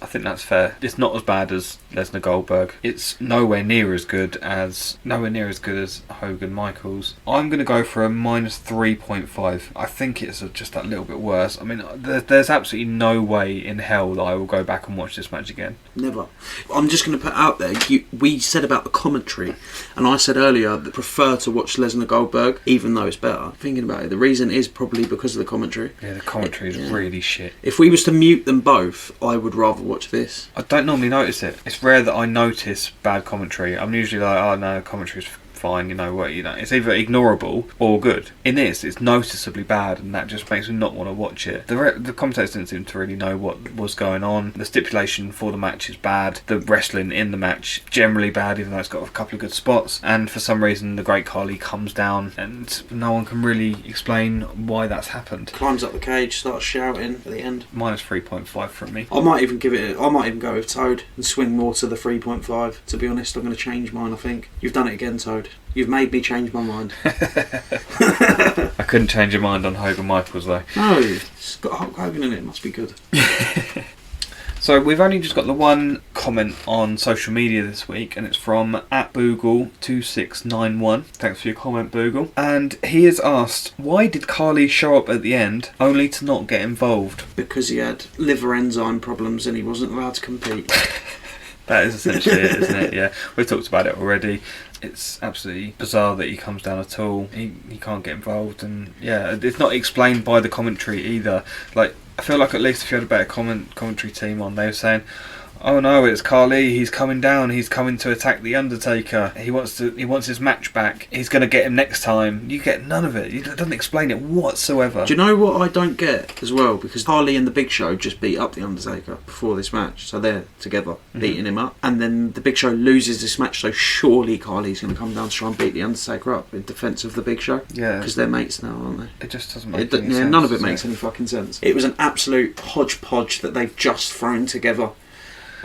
I think that's fair. It's not as bad as Lesnar Goldberg. It's nowhere near as good as Hogan Michaels. I'm going to go for a minus 3.5. I think it's just that little bit worse. I mean, there's absolutely no way in hell that I will go back and watch this match again. Never. I'm just going to put out there, we said about the commentary, and I said earlier that I prefer to watch Lesnar Goldberg, even though it's better. Thinking about it, the reason is probably because of the commentary. Yeah, the commentary is really shit. If we was to mute them both, I would rather watch this. I don't normally notice it. It's rare that I notice bad commentary. I'm usually like, oh no, commentary is fine, it's either ignorable or good. In this, it's noticeably bad, and that just makes me not want to watch it. The commentators didn't seem to really know what was going on. The stipulation for the match is bad. The wrestling in the match generally bad, even though it's got a couple of good spots. And for some reason, the Great Khali comes down, and no one can really explain why that's happened. Climbs up the cage, starts shouting at the end. Minus 3.5 from me. I might even go with Toad and swing more to the 3.5. To be honest, I'm going to change mine, I think. You've done it again, Toad. You've made me change my mind. I couldn't change your mind on Hogan Michaels though. No, it's got Hulk Hogan in it. It must be good. So we've only just got the one comment on social media this week, and it's from @Boogle2691. Thanks for your comment, Boogle. And he has asked, why did Khali show up at the end only to not get involved? Because he had liver enzyme problems and he wasn't allowed to compete. That is essentially it, isn't it? Yeah, we've talked about it already. It's absolutely bizarre that he comes down at all. He can't get involved, and yeah, it's not explained by the commentary either. Like, I feel like at least if you had a better commentary team on, they were saying, oh no, it's Khali, he's coming down, he's coming to attack the Undertaker, he wants his match back, he's going to get him next time. You get none of it. It doesn't explain it whatsoever. Do you know what I don't get as well? Because Khali and the Big Show just beat up the Undertaker before this match, so they're together beating him up, and then the Big Show loses this match, so surely Khali's going to come down to try and beat the Undertaker up in defence of the Big Show. Yeah, because they're mates now, aren't they? It just doesn't make any sense. None of it makes any fucking sense. It was an absolute hodgepodge that they've just thrown together.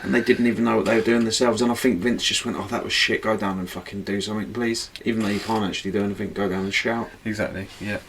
And they didn't even know what they were doing themselves. And I think Vince just went, oh, that was shit, go down and fucking do something, please. Even though you can't actually do anything, go down and shout. Exactly, yeah.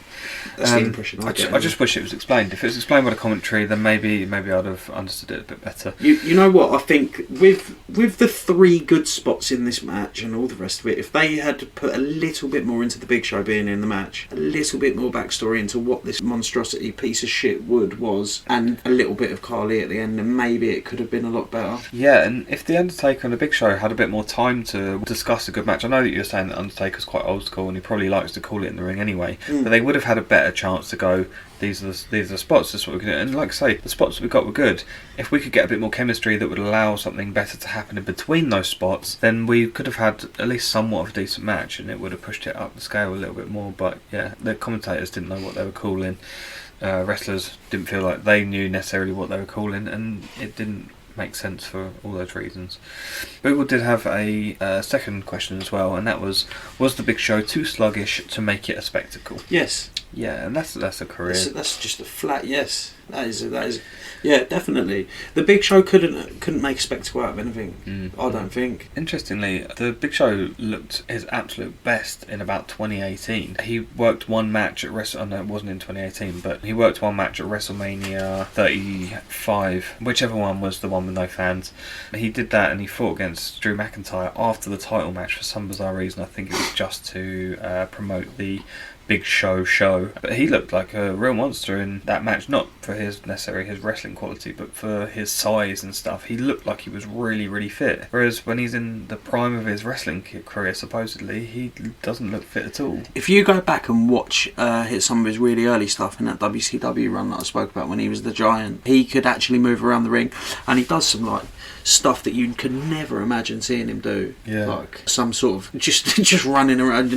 That's the impression I get. I just wish it was explained. If it was explained by the commentary, then maybe I'd have understood it a bit better. You know what, I think with the 3 good spots in this match and all the rest of it, if they had put a little bit more into the Big Show being in the match, a little bit more backstory into what this monstrosity piece of shit was, and a little bit of Khali at the end, then maybe it could have been a lot better. Yeah, and if the Undertaker and the Big Show had a bit more time to discuss a good match, I know that you're saying that Undertaker's quite old school and he probably likes to call it in the ring anyway, but they would have had a better chance to go, these are the spots, this is what we can do. And like I say, the spots that we got were good. If we could get a bit more chemistry that would allow something better to happen in between those spots, then we could have had at least somewhat of a decent match, and it would have pushed it up the scale a little bit more. But yeah, the commentators didn't know what they were calling. Wrestlers didn't feel like they knew necessarily what they were calling, and it didn't make sense for all those reasons. Google did have a second question as well, and that was the Big Show too sluggish to make it a spectacle? Yes. Yeah, and that's a career. That's just a flat yes. That is yeah, definitely. The Big Show couldn't make a spectacle out of anything. I don't think. Interestingly, the Big Show looked his absolute best in about 2018. He worked one match at no, it wasn't in 2018, but he worked one match at WrestleMania 35, whichever one was the one with no fans. He did that, and he fought against Drew McIntyre after the title match for some bizarre reason. I think it was just to promote the Big Show. But he looked like a real monster in that match, not for his wrestling quality, but for his size and stuff, he looked like he was really, really fit. Whereas when he's in the prime of his wrestling career, supposedly, he doesn't look fit at all. If you go back and watch some of his really early stuff in that WCW run that I spoke about when he was the Giant, he could actually move around the ring, and he does some stuff that you could never imagine seeing him do. Yeah. Like some sort of just running around.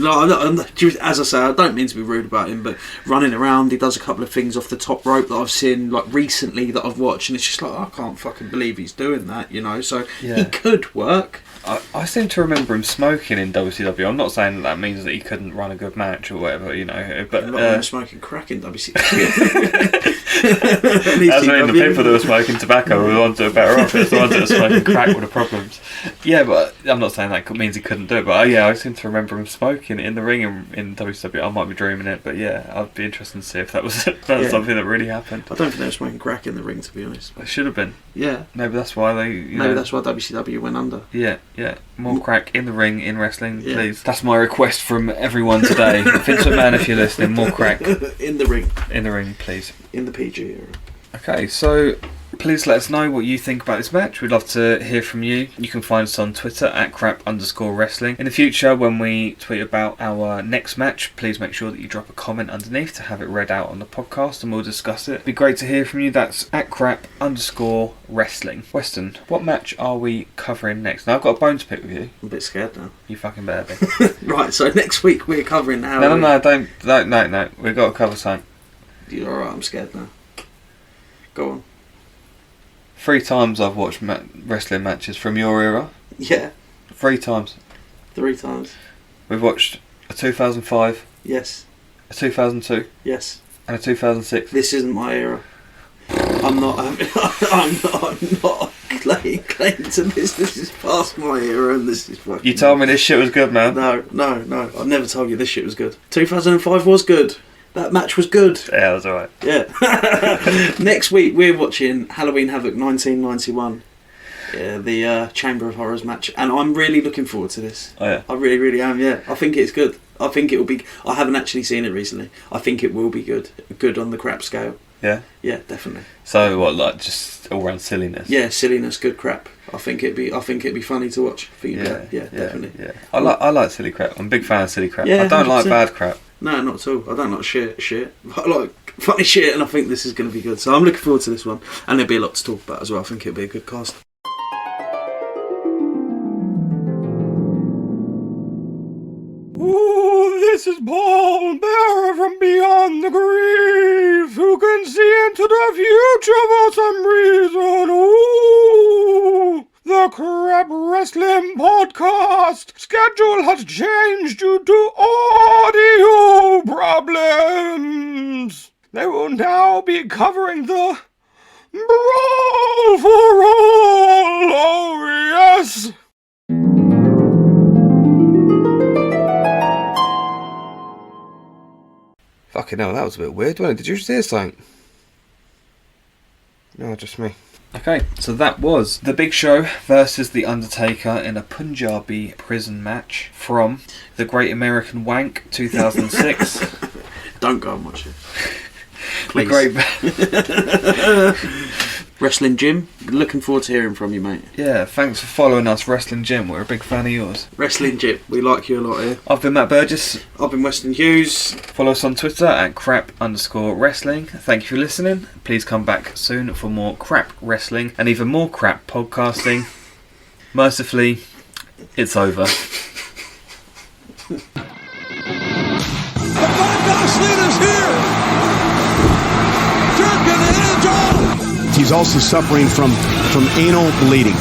As I say, I don't mean to be rude about him, but running around, he does a couple of things off the top rope that I've seen recently that I've watched, and it's just I can't fucking believe he's doing that, so he could work. I seem to remember him smoking in WCW. I'm not saying that means that he couldn't run a good match or whatever, but a lot of them smoking crack in WCW. As in the people that were smoking tobacco were the ones that were better off. It's the ones that were smoking crack were the problems. Yeah, but I'm not saying that means he couldn't do it. But I seem to remember him smoking in the ring in WCW. I might be dreaming it, but yeah, I'd be interested to see if that was something that really happened. I don't think they were smoking crack in the ring, to be honest. It should have been. Yeah. Maybe that's why maybe that's why WCW went under. Yeah. More crack in the ring, in wrestling, please. That's my request from everyone today. Vince McMahon, if you're listening, more crack. In the ring. In the ring, please. In the PG era. Okay, so please let us know what you think about this match. We'd love to hear from you. You can find us on Twitter at @crap_wrestling. In the future, when we tweet about our next match, please make sure that you drop a comment underneath to have it read out on the podcast and we'll discuss it. It'd be great to hear from you. That's @crap_wrestling. Weston, what match are we covering next? Now, I've got a bone to pick with you. I'm a bit scared now. You fucking better be. Right, so next week we're covering how... No, don't. No. We've got to cover something. You're alright, I'm scared now. Go on. 3 times I've watched wrestling matches from your era. Yeah. 3 times. 3 times. We've watched a 2005. Yes. A 2002. Yes. And a 2006. This isn't my era. I'm not claiming to this. This is past my era, and this is fucking... You told me this shit was good, man. No. I've never told you this shit was good. 2005 was good. That match was good. Yeah, it was alright. Yeah. Next week we're watching Halloween Havoc 1991. Yeah, the Chamber of Horrors match, and I'm really looking forward to this. Oh yeah. I really, really am. Yeah, I think it's good. I think it will be. I haven't actually seen it recently. I think it will be good. Good on the crap scale. Yeah. Yeah, definitely. So what, just all round silliness? Yeah, silliness, good crap. I think it'd be funny to watch. Definitely. Yeah. I like silly crap. I'm a big fan of silly crap. Yeah, I don't 100%. like bad crap. No, not at all. I don't like shit. I like funny shit, and I think this is going to be good. So I'm looking forward to this one, and there'll be a lot to talk about as well. I think it'll be a good cast. Ooh, this is Paul Bearer from beyond the grave, who can see into the future for some reason. Ooh, the Crap Wrestling Podcast schedule has changed due to audio problems. They will now be covering the Brawl for All. Oh, yes. Fucking hell, that was a bit weird, wasn't it? Did you just hear something? No, just me. Okay, so that was The Big Show versus The Undertaker in a Punjabi prison match from The Great American Wank 2006. Don't go and watch it. The Great... Wrestling Jim, looking forward to hearing from you, mate. Yeah, thanks for following us, Wrestling Jim. We're a big fan of yours. Wrestling Jim, we like you a lot here. I've been Matt Burgess. I've been Weston Hughes. Follow us on Twitter at crap_wrestling. Thank you for listening. Please come back soon for more crap wrestling and even more crap podcasting. Mercifully, it's over. The Badass Leader's here! Jerking the edge off! He's also suffering from anal bleeding.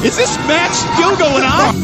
Is this match still going on?